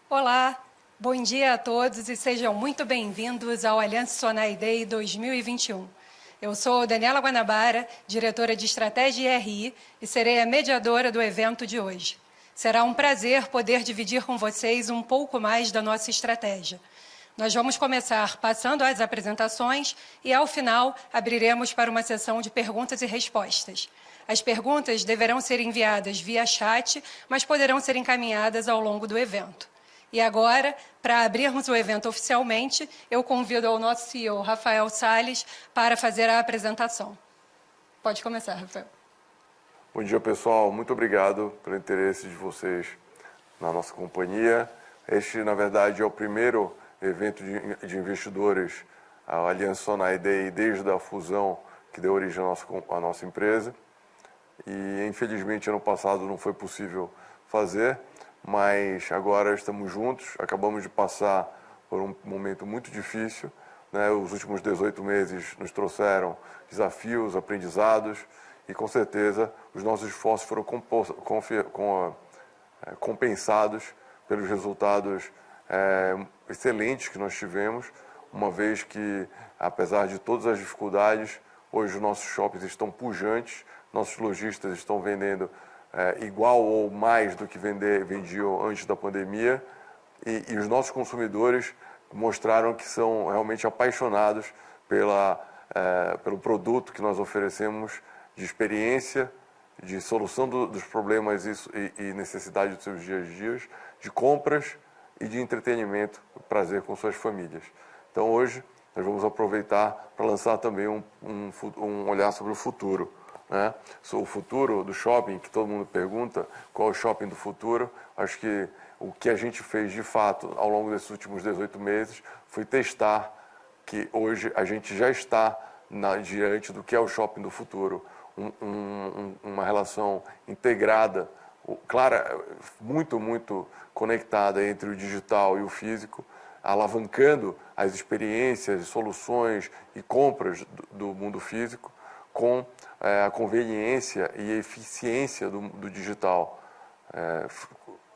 Olá, bom dia a todos e sejam muito bem-vindos ao Aliança Sonai Day 2021. Eu sou Daniela Guanabara, diretora de Estratégia e RI, e serei a mediadora do evento de hoje. Será um prazer poder dividir com vocês um pouco mais da nossa estratégia. Nós vamos começar passando as apresentações e, ao final, abriremos para uma sessão de perguntas e respostas. As perguntas deverão ser enviadas via chat, mas poderão ser encaminhadas ao longo do evento. E agora, para abrirmos o evento oficialmente, eu convido ao nosso CEO, Rafael Salles, para fazer a apresentação. Pode começar, Rafael. Bom dia, pessoal. Muito obrigado pelo interesse de vocês na nossa companhia. Este, na verdade, é o primeiro evento de investidores, a Aliança Sonai Day, desde a fusão que deu origem à nossa empresa. E, infelizmente, ano passado não foi possível fazer, mas agora estamos juntos. Acabamos de passar por um momento muito difícil, né? Os últimos 18 meses nos trouxeram desafios, aprendizados, e com certeza os nossos esforços foram compensados pelos resultados excelentes que nós tivemos, uma vez que, apesar de todas as dificuldades, hoje os nossos shoppings estão pujantes, nossos lojistas estão vendendo igual ou mais do que vendiam antes da pandemia, e os nossos consumidores mostraram que são realmente apaixonados pelo produto que nós oferecemos, de experiência, de solução dos problemas e necessidades dos seus dias a dias, de compras e de entretenimento, prazer com suas famílias. Então hoje nós vamos aproveitar para lançar também um olhar sobre o futuro, né? Sobre o futuro do shopping, que todo mundo pergunta, qual é o shopping do futuro. Acho que o que a gente fez de fato ao longo desses últimos 18 meses foi testar que hoje a gente já está diante do que é o shopping do futuro. Uma relação integrada, clara, muito conectada entre o digital e o físico, alavancando as experiências, soluções e compras do mundo físico com a conveniência e eficiência do digital.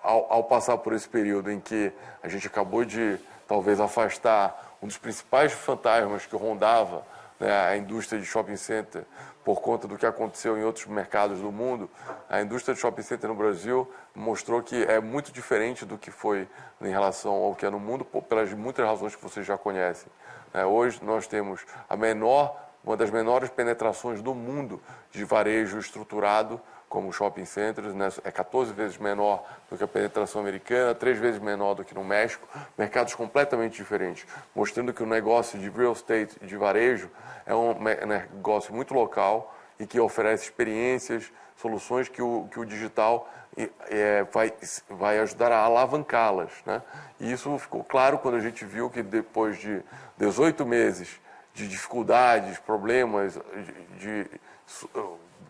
Ao passar por esse período em que a gente acabou de, talvez, afastar um dos principais fantasmas que rondava, né, a indústria de shopping center, por conta do que aconteceu em outros mercados do mundo, a indústria de shopping center no Brasil mostrou que é muito diferente do que foi em relação ao que é no mundo, pelas muitas razões que vocês já conhecem. Hoje nós temos uma das menores penetrações do mundo de varejo estruturado, como shopping centers, né? É 14 vezes menor do que a penetração americana, 3 vezes menor do que no México, mercados completamente diferentes, mostrando que o negócio de real estate, de varejo, é um negócio muito local e que oferece experiências, soluções que o digital vai ajudar a alavancá-las, né? E isso ficou claro quando a gente viu que depois de 18 meses de dificuldades, problemas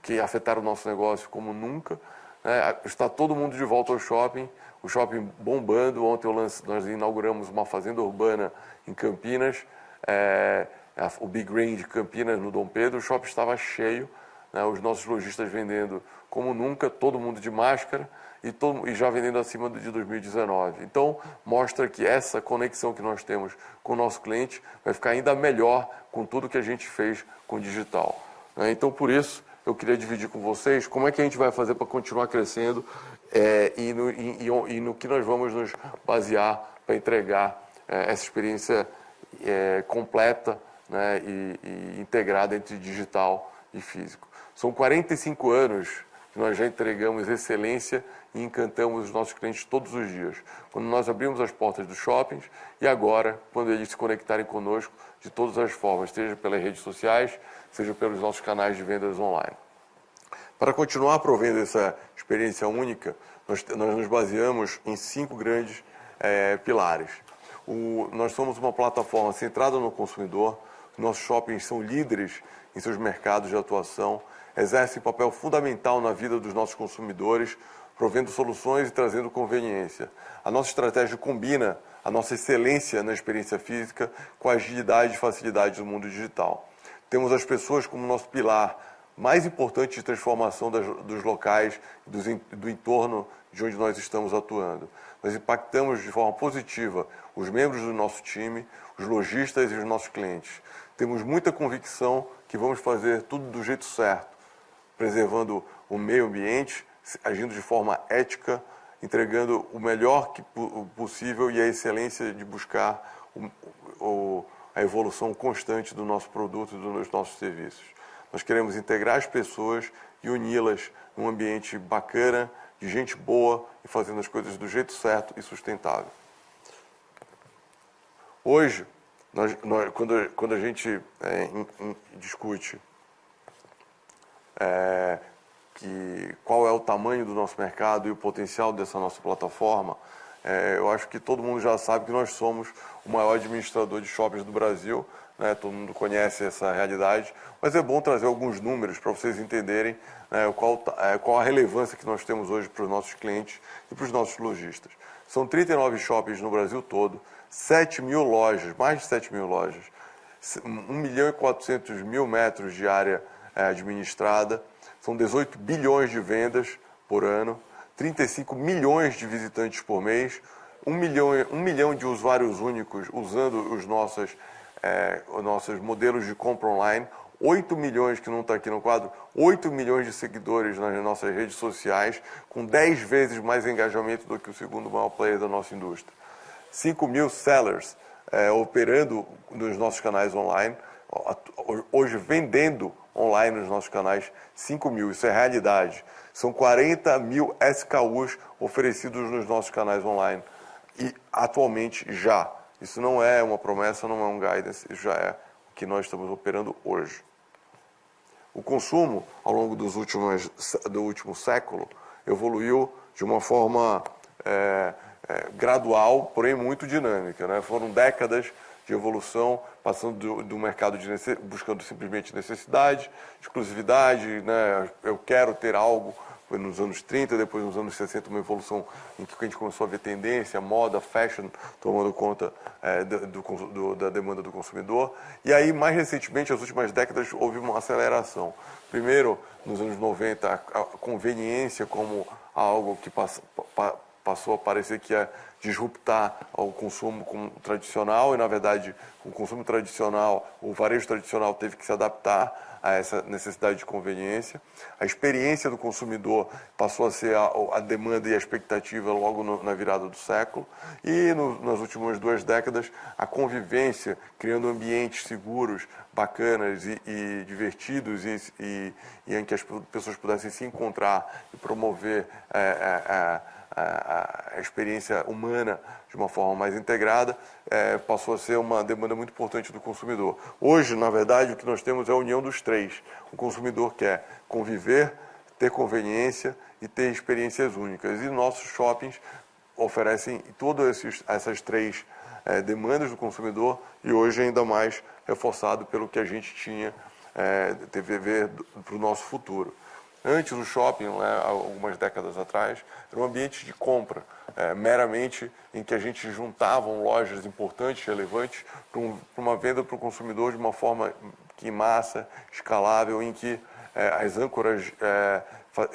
que afetaram o nosso negócio como nunca, né? Está todo mundo de volta ao shopping, o shopping bombando. Ontem nós inauguramos uma fazenda urbana em Campinas, o Big Green de Campinas, no Dom Pedro. O shopping estava cheio, né? Os nossos lojistas vendendo como nunca, todo mundo de máscara e já vendendo acima de 2019. Então, mostra que essa conexão que nós temos com o nosso cliente vai ficar ainda melhor com tudo que a gente fez com o digital, né? Então, por isso, eu queria dividir com vocês como é que a gente vai fazer para continuar crescendo e no que nós vamos nos basear para entregar essa experiência completa, né, e integrada entre digital e físico. São 45 anos que nós já entregamos excelência e encantamos os nossos clientes todos os dias. Quando nós abrimos as portas dos shoppings e agora, quando eles se conectarem conosco de todas as formas, seja pelas redes sociais, seja pelos nossos canais de vendas online. Para continuar provendo essa experiência única, nós nos baseamos em 5 grandes pilares. Nós somos uma plataforma centrada no consumidor, nossos shoppings são líderes em seus mercados de atuação, exercem papel fundamental na vida dos nossos consumidores, provendo soluções e trazendo conveniência. A nossa estratégia combina a nossa excelência na experiência física com a agilidade e facilidade do mundo digital. Temos as pessoas como nosso pilar mais importante de transformação dos locais, do entorno de onde nós estamos atuando. Nós impactamos de forma positiva os membros do nosso time, os lojistas e os nossos clientes. Temos muita convicção que vamos fazer tudo do jeito certo, preservando o meio ambiente, agindo de forma ética, entregando o melhor possível e a excelência de buscar a evolução constante do nosso produto e dos nossos serviços. Nós queremos integrar as pessoas e uni-las num ambiente bacana, de gente boa e fazendo as coisas do jeito certo e sustentável. Hoje, quando a gente discute qual é o tamanho do nosso mercado e o potencial dessa nossa plataforma, eu acho que todo mundo já sabe que nós somos o maior administrador de shoppings do Brasil, né? Todo mundo conhece essa realidade, mas é bom trazer alguns números para vocês entenderem qual a relevância que nós temos hoje para os nossos clientes e para os nossos lojistas. São 39 shoppings no Brasil todo, 7 mil lojas, mais de 7 mil lojas, 1.400.000 metros de área administrada, são 18 bilhões de vendas por ano, 35 milhões de visitantes por mês, 1 milhão de usuários únicos usando os nossos modelos de compra online, 8 milhões, que não está aqui no quadro, 8 milhões de seguidores nas nossas redes sociais, com 10 vezes mais engajamento do que o segundo maior player da nossa indústria. 5 mil sellers operando nos nossos canais online, hoje vendendo online nos nossos canais, 5 mil, isso é realidade. São 40 mil SKUs oferecidos nos nossos canais online. E atualmente já. Isso não é uma promessa, não é um guidance, isso já é o que nós estamos operando hoje. O consumo, ao longo do último século, evoluiu de uma forma gradual, porém muito dinâmica, né? Foram décadas de evolução, passando do mercado buscando simplesmente necessidade, exclusividade, né? Eu quero ter algo. Foi nos anos 30, depois nos anos 60, uma evolução em que a gente começou a ver tendência, moda, fashion, tomando conta da demanda do consumidor. E aí, mais recentemente, nas últimas décadas, houve uma aceleração. Primeiro, nos anos 90, a conveniência como algo que passou a parecer que ia disruptar o consumo tradicional, e, na verdade, o consumo tradicional, o varejo tradicional teve que se adaptar a essa necessidade de conveniência. A experiência do consumidor passou a ser a demanda e a expectativa logo na virada do século. E nas últimas 2 décadas, a convivência, criando ambientes seguros, bacanas e divertidos e em que as pessoas pudessem se encontrar e promover a experiência humana de uma forma mais integrada, passou a ser uma demanda muito importante do consumidor. Hoje, na verdade, o que nós temos é a união dos três. O consumidor quer conviver, ter conveniência e ter experiências únicas. E nossos shoppings oferecem todas essas três demandas do consumidor, e hoje ainda mais reforçado pelo que a gente tinha para o nosso futuro. Antes, o shopping, né, algumas décadas atrás, era um ambiente de compra, meramente em que a gente juntavam lojas importantes, relevantes, para uma venda para o consumidor de uma forma que em massa, escalável, em que as âncoras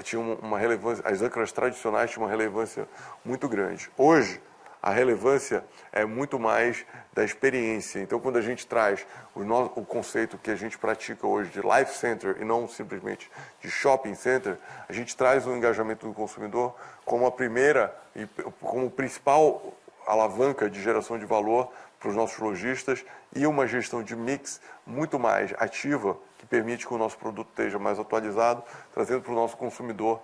tinham uma relevância, as âncoras tradicionais tinham uma relevância muito grande. Hoje, a relevância é muito mais da experiência. Então, quando a gente traz o conceito que a gente pratica hoje de Life Center e não simplesmente de Shopping Center, a gente traz o engajamento do consumidor como a primeira e como principal alavanca de geração de valor para os nossos lojistas, e uma gestão de mix muito mais ativa, que permite que o nosso produto esteja mais atualizado, trazendo para o nosso consumidor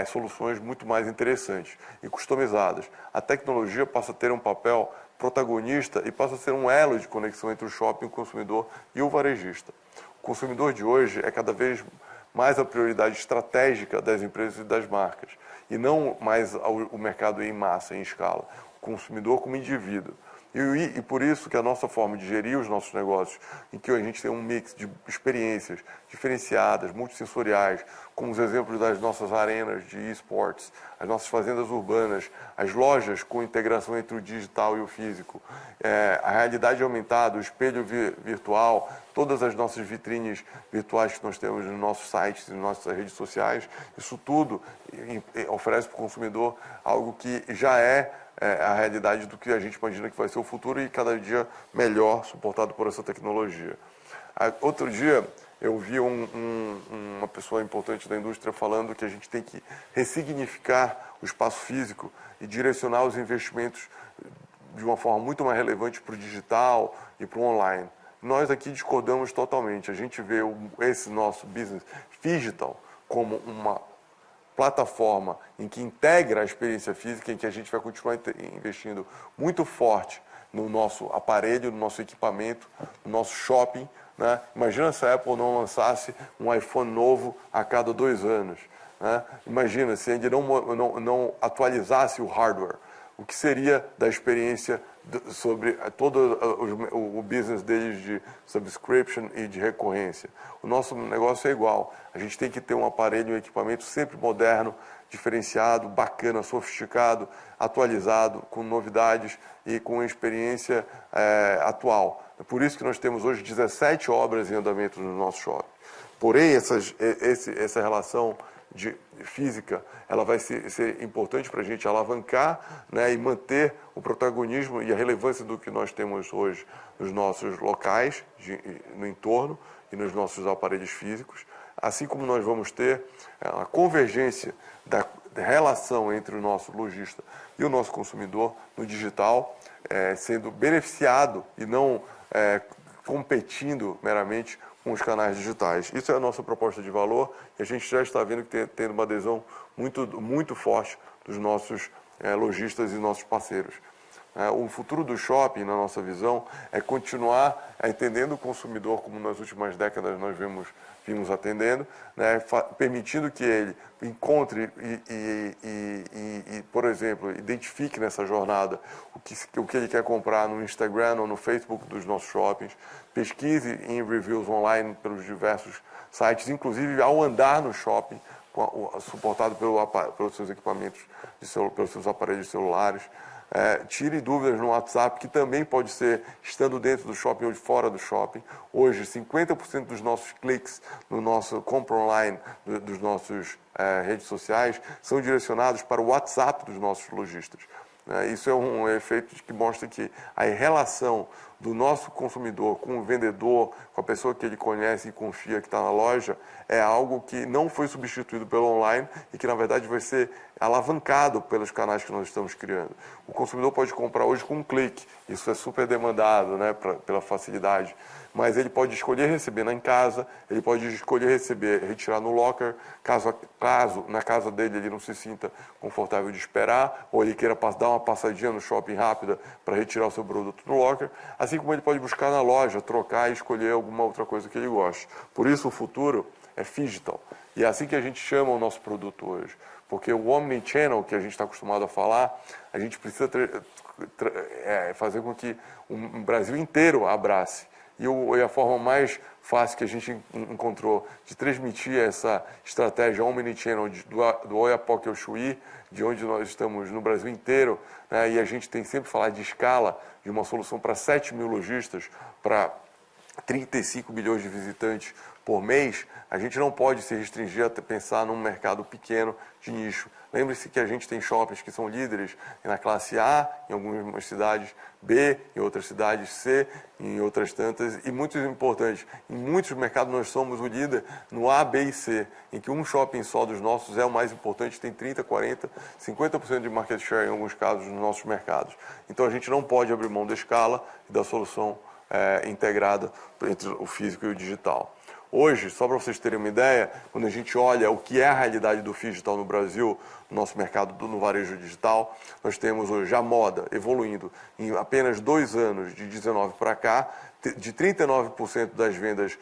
soluções muito mais interessantes e customizadas. A tecnologia passa a ter um papel protagonista e passa a ser um elo de conexão entre o shopping, o consumidor e o varejista. O consumidor de hoje é cada vez mais a prioridade estratégica das empresas e das marcas, e não mais o mercado em massa, em escala. O consumidor como indivíduo. E por isso que a nossa forma de gerir os nossos negócios, em que a gente tem um mix de experiências diferenciadas, multissensoriais, como os exemplos das nossas arenas de esportes, as nossas fazendas urbanas, as lojas com integração entre o digital e o físico, a realidade aumentada, o espelho virtual, todas as nossas vitrines virtuais que nós temos nos nossos sites e nas nossas redes sociais, isso tudo oferece para o consumidor algo que já é a realidade do que a gente imagina que vai ser o futuro e cada dia melhor suportado por essa tecnologia. Outro dia eu vi uma pessoa importante da indústria falando que a gente tem que ressignificar o espaço físico e direcionar os investimentos de uma forma muito mais relevante para o digital e para o online. Nós aqui discordamos totalmente. A gente vê esse nosso business digital como uma plataforma em que integra a experiência física, em que a gente vai continuar investindo muito forte no nosso aparelho, no nosso equipamento, no nosso shopping, né? Imagina se a Apple não lançasse um iPhone novo a cada 2 anos. Né? Imagina se ainda não atualizasse o hardware. O que seria da experiência sobre todo o business deles de subscription e de recorrência. O nosso negócio é igual. A gente tem que ter um aparelho, um equipamento sempre moderno, diferenciado, bacana, sofisticado, atualizado, com novidades e com experiência atual. É por isso que nós temos hoje 17 obras em andamento no nosso shopping. Porém, essa relação de física, ela vai ser importante para a gente alavancar, né, e manter o protagonismo e a relevância do que nós temos hoje nos nossos locais, no entorno e nos nossos aparelhos físicos, assim como nós vamos ter a convergência da relação entre o nosso lojista e o nosso consumidor no digital, sendo beneficiado e não competindo meramente com os canais digitais. Isso é a nossa proposta de valor e a gente já está vendo que tem uma adesão muito forte dos nossos lojistas e nossos parceiros. O futuro do shopping, na nossa visão, é continuar entendendo o consumidor como nas últimas décadas nós vimos atendendo, né, permitindo que ele encontre e, por exemplo, identifique nessa jornada o que ele quer comprar no Instagram ou no Facebook dos nossos shoppings, pesquise em reviews online pelos diversos sites, inclusive ao andar no shopping, suportado pelos seus equipamentos, pelos seus aparelhos celulares. Tire dúvidas no WhatsApp, que também pode ser estando dentro do shopping ou de fora do shopping. Hoje, 50% dos nossos cliques no nosso compra online, dos nossos redes sociais, são direcionados para o WhatsApp dos nossos lojistas. Isso é um efeito que mostra que a relação do nosso consumidor com o vendedor, com a pessoa que ele conhece e confia que está na loja, é algo que não foi substituído pelo online e que, na verdade, vai ser alavancado pelos canais que nós estamos criando. O consumidor pode comprar hoje com um clique, isso é super demandado, né, pela facilidade, mas ele pode escolher receber em casa, ele pode escolher retirar no locker, caso na casa dele ele não se sinta confortável de esperar, ou ele queira dar uma passadinha no shopping rápida para retirar o seu produto no locker, assim como ele pode buscar na loja, trocar e escolher alguma outra coisa que ele goste. Por isso o futuro é digital. E é assim que a gente chama o nosso produto hoje. Porque o omnichannel que a gente está acostumado a falar, a gente precisa fazer com que o Brasil inteiro abrace. E a forma mais fácil que a gente encontrou de transmitir essa estratégia omnichannel do Oiapoque ao Chuí, de onde nós estamos no Brasil inteiro, né, e a gente tem sempre falado de escala, de uma solução para 7 mil lojistas, para 35 milhões de visitantes por mês, a gente não pode se restringir a pensar num mercado pequeno de nicho. Lembre-se que a gente tem shoppings que são líderes na classe A, em algumas cidades, B, em outras cidades, C, em outras tantas, e muito importante, em muitos mercados nós somos o líder no A, B e C, em que um shopping só dos nossos é o mais importante, tem 30%, 40%, 50% de market share em alguns casos nos nossos mercados. Então a gente não pode abrir mão da escala e da solução integrada entre o físico e o digital. Hoje, só para vocês terem uma ideia, quando a gente olha o que é a realidade do digital no Brasil, no nosso mercado no varejo digital, nós temos hoje a moda evoluindo em apenas 2 anos, de 19 para cá, de 39% das vendas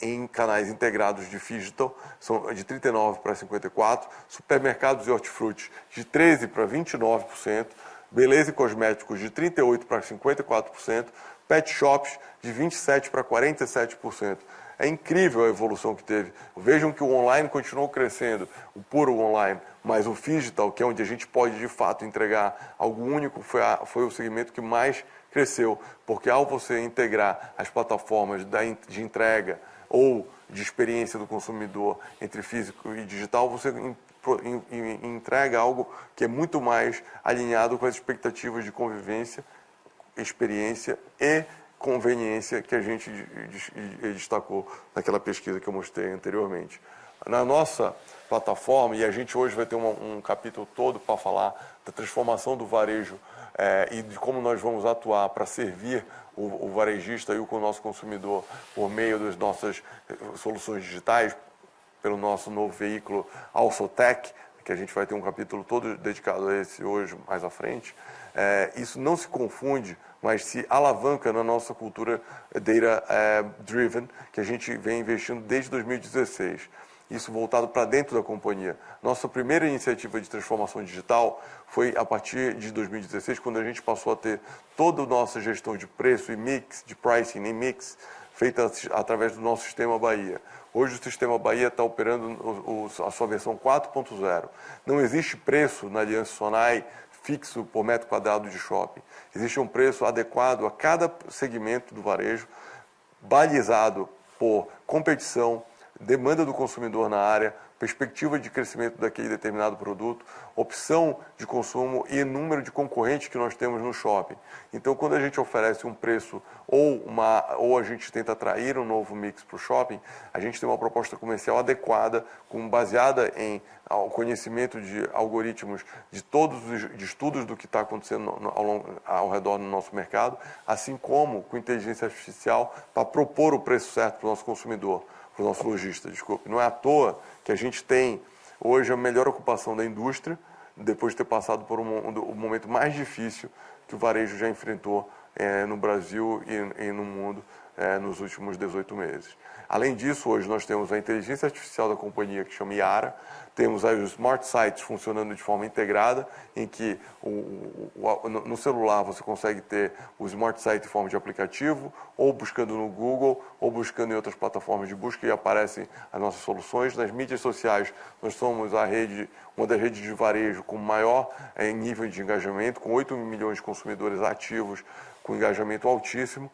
em canais integrados de digital, são de 39% para 54%, supermercados e hortifruti de 13% para 29%, beleza e cosméticos de 38% para 54%, pet shops de 27% para 47%. É incrível a evolução que teve. Vejam que o online continuou crescendo, o puro online, mas o digital, que é onde a gente pode de fato entregar algo único, foi o segmento que mais cresceu, porque ao você integrar as plataformas de entrega ou de experiência do consumidor entre físico e digital, você entrega algo que é muito mais alinhado com as expectativas de convivência, experiência e conveniência que a gente destacou naquela pesquisa que eu mostrei anteriormente. Na nossa plataforma, e a gente hoje vai ter um capítulo todo para falar da transformação do varejo e de como nós vamos atuar para servir o varejista e o nosso consumidor por meio das nossas soluções digitais, pelo nosso novo veículo AlsoTech, que a gente vai ter um capítulo todo dedicado a esse hoje, mais à frente. Isso não se confunde, mas se alavanca na nossa cultura data-driven, que a gente vem investindo desde 2016. Isso voltado para dentro da companhia. Nossa primeira iniciativa de transformação digital foi a partir de 2016, quando a gente passou a ter toda a nossa gestão de preço e mix, de pricing e mix, feita através do nosso sistema Bahia. Hoje o sistema Bahia está operando a sua versão 4.0. Não existe preço na Aliança Sonae fixo por metro quadrado de shopping. Existe um preço adequado a cada segmento do varejo, balizado por competição, demanda do consumidor na área, perspectiva de crescimento daquele determinado produto, opção de consumo e número de concorrentes que nós temos no shopping. Então, quando a gente oferece um preço ou a gente tenta atrair um novo mix para o shopping, a gente tem uma proposta comercial adequada, baseada em conhecimento de algoritmos de todos os estudos do que está acontecendo ao redor do nosso mercado, assim como com inteligência artificial para propor o preço certo para o nosso consumidor, para o nosso lojista, desculpe. Não é à toa que a gente tem hoje a melhor ocupação da indústria, depois de ter passado por o momento mais difícil que o varejo já enfrentou no Brasil e no mundo nos últimos 18 meses. Além disso, hoje nós temos a inteligência artificial da companhia, que chama Yara, temos aí os Smart Sites funcionando de forma integrada, em que no celular você consegue ter o Smart Site em forma de aplicativo, ou buscando no Google, ou buscando em outras plataformas de busca e aparecem as nossas soluções. Nas mídias sociais, nós somos uma das redes de varejo com maior nível de engajamento, com 8 milhões de consumidores ativos, com engajamento altíssimo.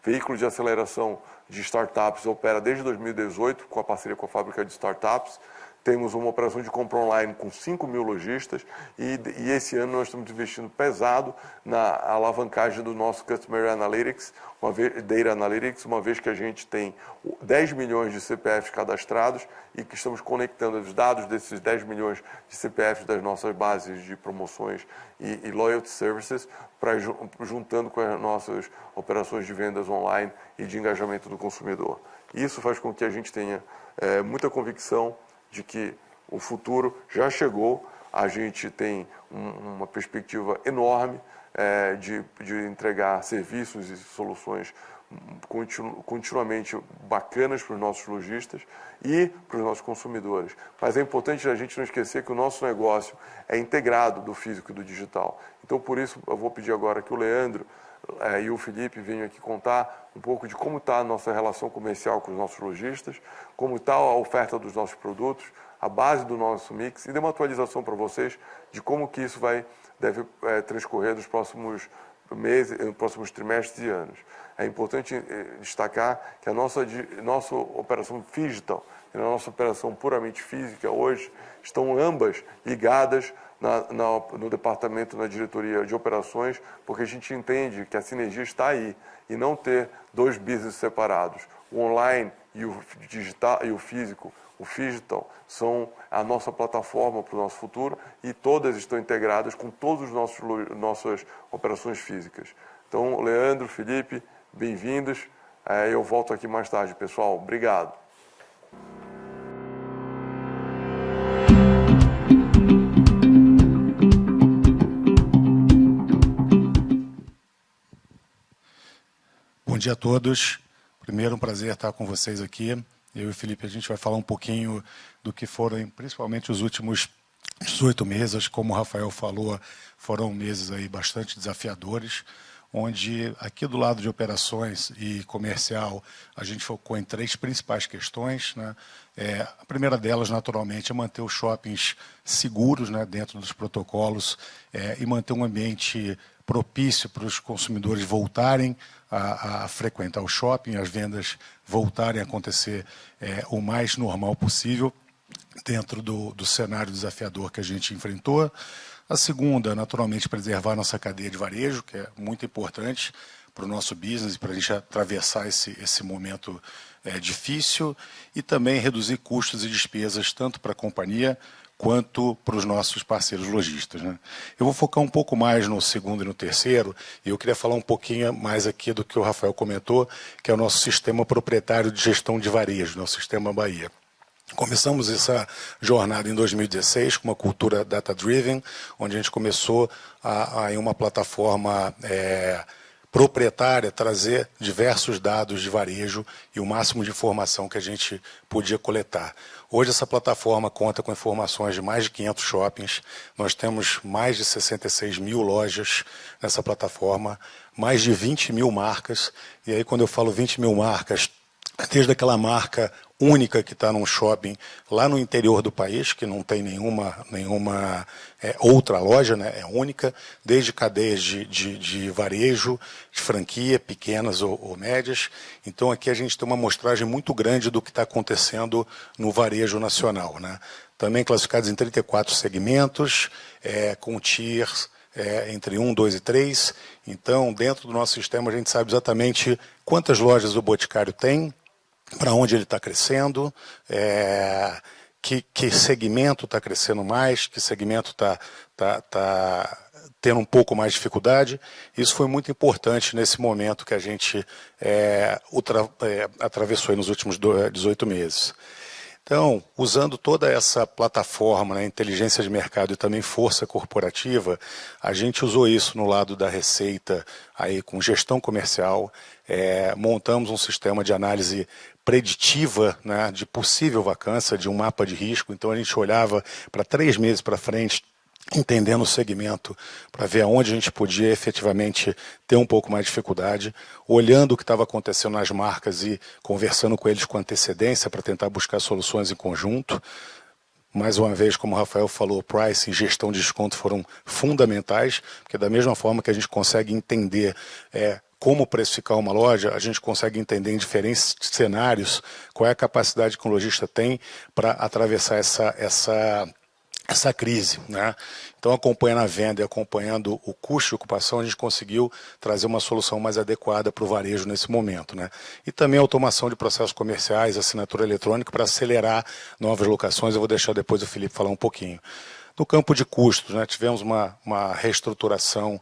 Veículo de aceleração de startups opera desde 2018, com a parceria com a Fábrica de Startups. Temos uma operação de compra online com 5 mil lojistas e esse ano nós estamos investindo pesado na alavancagem do nosso Customer Analytics, Data Analytics, uma vez que a gente tem 10 milhões de CPFs cadastrados e que estamos conectando os dados desses 10 milhões de CPFs das nossas bases de promoções e loyalty services, juntando com as nossas operações de vendas online e de engajamento do consumidor. Isso faz com que a gente tenha muita convicção de que o futuro já chegou, a gente tem uma perspectiva enorme de entregar serviços e soluções continuamente bacanas para os nossos lojistas e para os nossos consumidores. Mas é importante a gente não esquecer que o nosso negócio é integrado do físico e do digital. Então, por isso, eu vou pedir agora que o Leandro e o Felipe venham aqui contar um pouco de como está a nossa relação comercial com os nossos lojistas, como está a oferta dos nossos produtos, a base do nosso mix e dar uma atualização para vocês de como que isso deve transcorrer nos próximos meses, nos próximos trimestres e anos. É importante destacar que a nossa operação digital e a nossa operação puramente física hoje estão ambas ligadas no departamento, na diretoria de operações, porque a gente entende que a sinergia está aí e não ter dois business separados. O online e o digital e o físico, o digital, são a nossa plataforma para o nosso futuro e todas estão integradas com todas as nossas operações físicas. Então, Leandro, Felipe, bem-vindos. Eu volto aqui mais tarde, pessoal. Obrigado. Bom dia a todos. Primeiro, um prazer estar com vocês aqui. Eu e o Felipe, a gente vai falar um pouquinho do que foram, principalmente, os últimos 18 meses, como o Rafael falou, foram meses aí bastante desafiadores, onde aqui do lado de operações e comercial a gente focou em 3 principais questões, né? A primeira delas, naturalmente, é manter os shoppings seguros, né, dentro dos protocolos, e manter um ambiente propício para os consumidores voltarem a frequentar o shopping, as vendas voltarem a acontecer o mais normal possível dentro do cenário desafiador que a gente enfrentou. A segunda, naturalmente, preservar nossa cadeia de varejo, que é muito importante para o nosso business e para a gente atravessar esse momento difícil, e também reduzir custos e despesas tanto para a companhia quanto para os nossos parceiros lojistas, né? Eu vou focar um pouco mais no segundo e no terceiro, e eu queria falar um pouquinho mais aqui do que o Rafael comentou, que é o nosso sistema proprietário de gestão de varejo, o Sistema Bahia. Começamos essa jornada em 2016 com uma cultura data-driven, onde a gente começou em uma plataforma proprietária trazer diversos dados de varejo e o máximo de informação que a gente podia coletar. Hoje essa plataforma conta com informações de mais de 500 shoppings, nós temos mais de 66 mil lojas nessa plataforma, mais de 20 mil marcas, e aí quando eu falo 20 mil marcas, desde aquela marca única que está num shopping lá no interior do país, que não tem nenhuma outra loja, né, é única, desde cadeias de varejo, de franquia, pequenas ou médias. Então aqui a gente tem uma amostragem muito grande do que está acontecendo no varejo nacional, né? Também classificados em 34 segmentos, com tiers entre 1, 2 e 3. Então, dentro do nosso sistema, a gente sabe exatamente quantas lojas o Boticário tem, para onde ele está crescendo, que segmento está crescendo mais, que segmento está tendo um pouco mais de dificuldade. Isso foi muito importante nesse momento que a gente atravessou aí nos últimos 18 meses. Então, usando toda essa plataforma, né, inteligência de mercado e também força corporativa, a gente usou isso no lado da receita, aí com gestão comercial, montamos um sistema de análise preditiva, né, de possível vacância, de um mapa de risco. Então a gente olhava para 3 meses para frente, entendendo o segmento, para ver aonde a gente podia efetivamente ter um pouco mais de dificuldade, olhando o que estava acontecendo nas marcas e conversando com eles com antecedência para tentar buscar soluções em conjunto. Mais uma vez, como o Rafael falou, pricing e gestão de desconto foram fundamentais, porque da mesma forma que a gente consegue entender como precificar uma loja, a gente consegue entender em diferentes cenários qual é a capacidade que o lojista tem para atravessar essa crise, né? Então, acompanhando a venda e acompanhando o custo de ocupação, a gente conseguiu trazer uma solução mais adequada para o varejo nesse momento, né? E também a automação de processos comerciais, assinatura eletrônica para acelerar novas locações. Eu vou deixar depois o Felipe falar um pouquinho. No campo de custos, né, tivemos uma reestruturação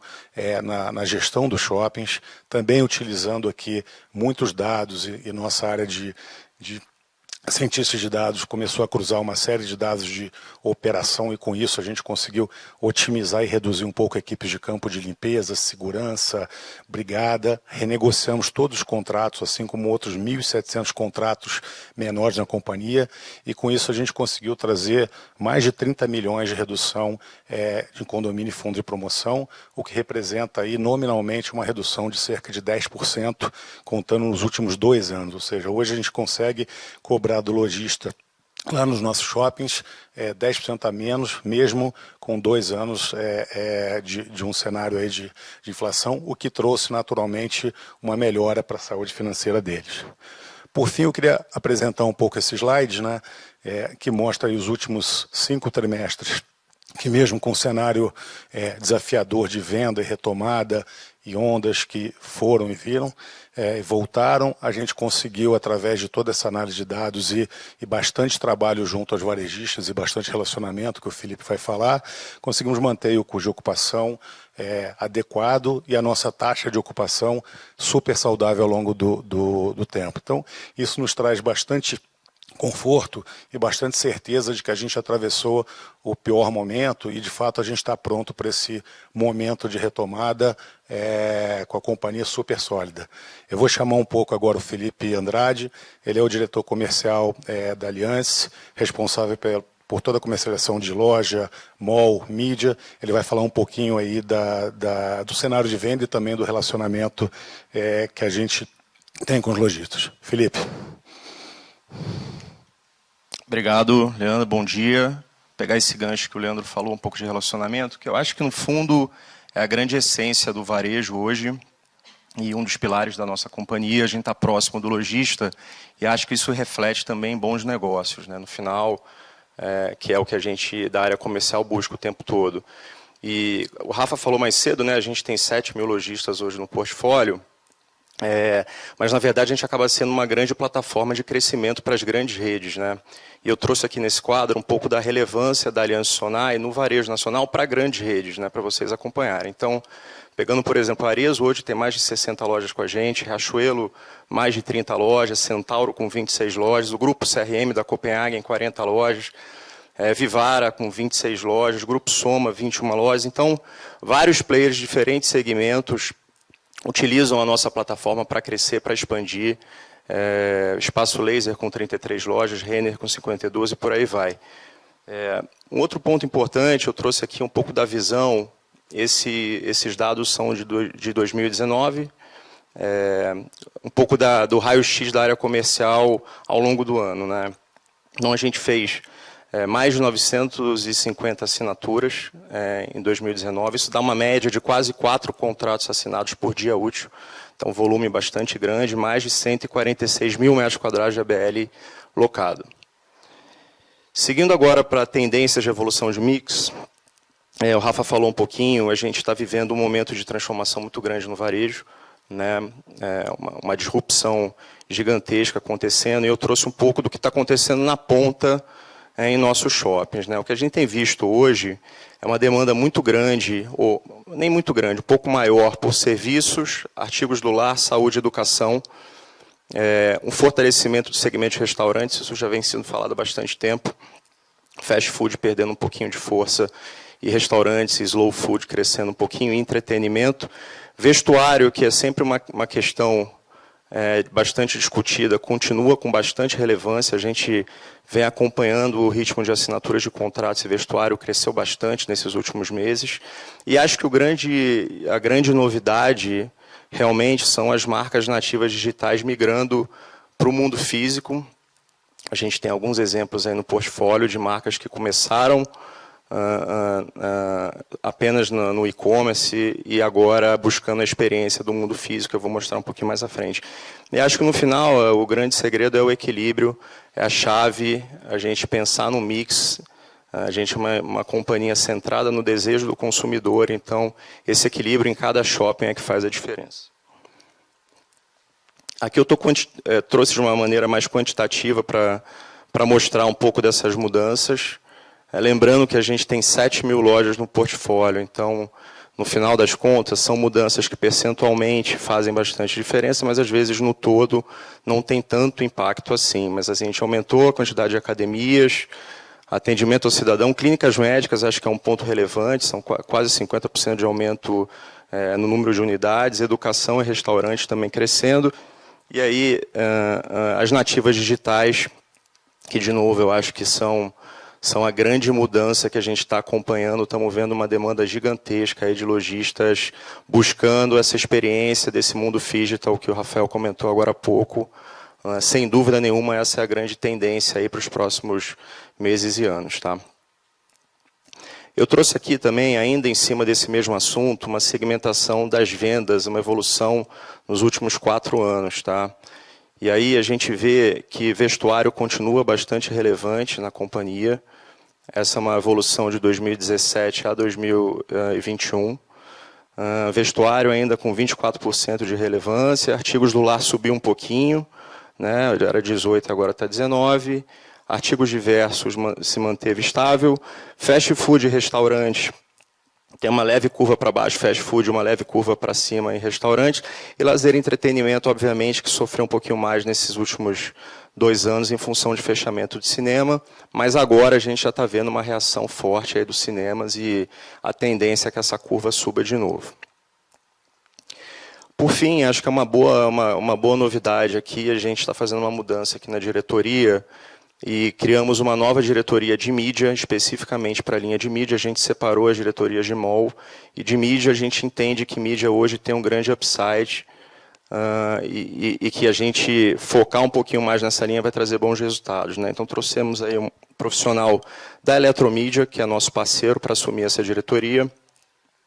na gestão dos shoppings, também utilizando aqui muitos dados e nossa área de cientistas de dados começou a cruzar uma série de dados de operação e com isso a gente conseguiu otimizar e reduzir um pouco equipes de campo de limpeza, segurança, brigada, renegociamos todos os contratos, assim como outros 1.700 contratos menores na companhia e com isso a gente conseguiu trazer mais de 30 milhões de redução de condomínio e fundo de promoção, o que representa aí nominalmente uma redução de cerca de 10%, contando nos últimos 2 anos, ou seja, hoje a gente consegue cobrar do lojista lá nos nossos shoppings 10% a menos, mesmo com 2 anos de um cenário aí de inflação, o que trouxe naturalmente uma melhora para a saúde financeira deles. Por fim, eu queria apresentar um pouco esse slide, né, que mostra aí os últimos 5 trimestres, que mesmo com um cenário desafiador de venda e retomada e ondas que foram e viram, e voltaram, a gente conseguiu, através de toda essa análise de dados e bastante trabalho junto aos varejistas e bastante relacionamento, que o Felipe vai falar, conseguimos manter o custo de ocupação adequado e a nossa taxa de ocupação super saudável ao longo do tempo. Então, isso nos traz bastante conforto e bastante certeza de que a gente atravessou o pior momento e, de fato, a gente está pronto para esse momento de retomada com a companhia super sólida. Eu vou chamar um pouco agora o Felipe Andrade, ele é o diretor comercial da Allianz, responsável por toda a comercialização de loja, mall, mídia. Ele vai falar um pouquinho aí do cenário de venda e também do relacionamento que a gente tem com os lojistas. Felipe. Obrigado, Leandro. Bom dia. Pegar esse gancho que o Leandro falou, um pouco de relacionamento, que eu acho que, no fundo, é a grande essência do varejo hoje e um dos pilares da nossa companhia. A gente está próximo do lojista e acho que isso reflete também bons negócios, né? No final, que é o que a gente, da área comercial, busca o tempo todo. E o Rafa falou mais cedo, né? A gente tem 7.000 lojistas hoje no portfólio, mas, na verdade, a gente acaba sendo uma grande plataforma de crescimento para as grandes redes, né? E eu trouxe aqui nesse quadro um pouco da relevância da Aliança Sonae no varejo nacional para grandes redes, né? Para vocês acompanharem. Então, pegando, por exemplo, a Arezzo, hoje tem mais de 60 lojas com a gente, Riachuelo, mais de 30 lojas, Centauro com 26 lojas, o Grupo CRM da Copenhagen, 40 lojas, Vivara com 26 lojas, Grupo Soma, 21 lojas. Então, vários players de diferentes segmentos utilizam a nossa plataforma para crescer, para expandir. Espaço Laser com 33 lojas, Renner com 52 e por aí vai. Um outro ponto importante, eu trouxe aqui um pouco da visão, esses dados são de 2019, um pouco do raio-x da área comercial ao longo do ano, né? Então, a gente fez mais de 950 assinaturas em 2019. Isso dá uma média de quase 4 contratos assinados por dia útil. Então, volume bastante grande, mais de 146 mil metros quadrados de ABL locado. Seguindo agora para tendências de evolução de mix, o Rafa falou um pouquinho, a gente está vivendo um momento de transformação muito grande no varejo, né? Uma disrupção gigantesca acontecendo, e eu trouxe um pouco do que está acontecendo na ponta em nossos shoppings, né? O que a gente tem visto hoje é uma demanda muito grande, ou nem muito grande, um pouco maior, por serviços, artigos do lar, saúde e educação, um fortalecimento do segmento de restaurantes, isso já vem sendo falado há bastante tempo, fast food perdendo um pouquinho de força, e restaurantes, slow food crescendo um pouquinho, e entretenimento, vestuário, que é sempre uma questão bastante discutida, continua com bastante relevância. A gente vem acompanhando o ritmo de assinaturas de contratos e vestuário, cresceu bastante nesses últimos meses. E acho que a grande novidade realmente são as marcas nativas digitais migrando para o mundo físico. A gente tem alguns exemplos aí no portfólio de marcas que começaram apenas no e-commerce e agora buscando a experiência do mundo físico. Eu vou mostrar um pouquinho mais à frente. E acho que no final o grande segredo é o equilíbrio, é a chave, a gente pensar no mix. A gente é uma companhia centrada no desejo do consumidor, então esse equilíbrio em cada shopping é que faz a diferença. Aqui eu trouxe de uma maneira mais quantitativa para mostrar um pouco dessas mudanças. Lembrando que a gente tem 7.000 lojas no portfólio, então, no final das contas, são mudanças que percentualmente fazem bastante diferença, mas às vezes no todo não tem tanto impacto assim. Mas a gente aumentou a quantidade de academias, atendimento ao cidadão, clínicas médicas, acho que é um ponto relevante, são quase 50% de aumento no número de unidades, educação e restaurante também crescendo. E aí, as nativas digitais, que de novo eu acho que são a grande mudança que a gente está acompanhando. Estamos vendo uma demanda gigantesca aí de lojistas buscando essa experiência desse mundo digital que o Rafael comentou agora há pouco. Sem dúvida nenhuma, essa é a grande tendência aí para os próximos meses e anos, tá? Eu trouxe aqui também, ainda em cima desse mesmo assunto, uma segmentação das vendas, uma evolução nos últimos 4 anos, tá? E aí a gente vê que vestuário continua bastante relevante na companhia. Essa é uma evolução de 2017 a 2021. Vestuário ainda com 24% de relevância. Artigos do lar subiu um pouquinho, né? Era 18, agora está 19. Artigos diversos se manteve estável. Fast food e restaurante tem uma leve curva para baixo, fast food, uma leve curva para cima em restaurante. E lazer e entretenimento, obviamente, que sofreu um pouquinho mais nesses últimos 2 anos em função de fechamento de cinema. Mas agora a gente já está vendo uma reação forte aí dos cinemas e a tendência é que essa curva suba de novo. Por fim, acho que é uma boa novidade aqui. A gente está fazendo uma mudança aqui na diretoria e criamos uma nova diretoria de mídia, especificamente para a linha de mídia. A gente separou as diretorias de mall e de mídia. A gente entende que mídia hoje tem um grande upside e que a gente focar um pouquinho mais nessa linha vai trazer bons resultados, né? Então, trouxemos aí um profissional da Eletromídia, que é nosso parceiro, para assumir essa diretoria.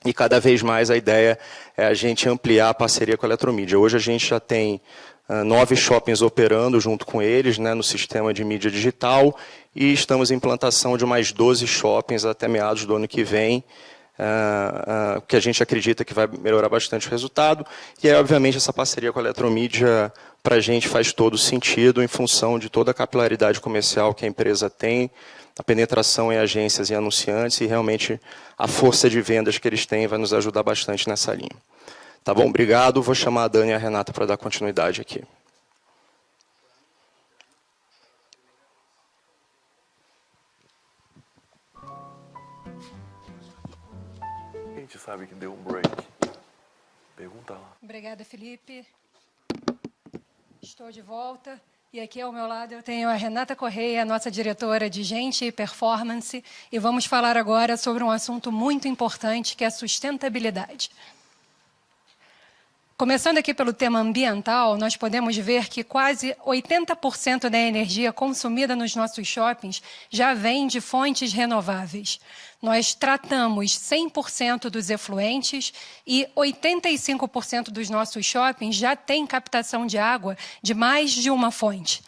E cada vez mais a ideia é a gente ampliar a parceria com a Eletromídia. Hoje a gente já tem 9 shoppings operando junto com eles, né, no sistema de mídia digital, e estamos em implantação de mais 12 shoppings até meados do ano que vem, que a gente acredita que vai melhorar bastante o resultado. E aí, obviamente, essa parceria com a Eletromídia, para a gente, faz todo sentido em função de toda a capilaridade comercial que a empresa tem, a penetração em agências e anunciantes, e realmente a força de vendas que eles têm vai nos ajudar bastante nessa linha. Tá bom? Obrigado. Vou chamar a Dani e a Renata para dar continuidade aqui. A gente sabe que deu um break. Pergunta lá. Obrigada, Felipe. Estou de volta. E aqui ao meu lado eu tenho a Renata Correia, nossa diretora de Gente e Performance, e vamos falar agora sobre um assunto muito importante, que é a sustentabilidade. Começando aqui pelo tema ambiental, nós podemos ver que quase 80% da energia consumida nos nossos shoppings já vem de fontes renováveis. Nós tratamos 100% dos efluentes e 85% dos nossos shoppings já tem captação de água de mais de uma fonte.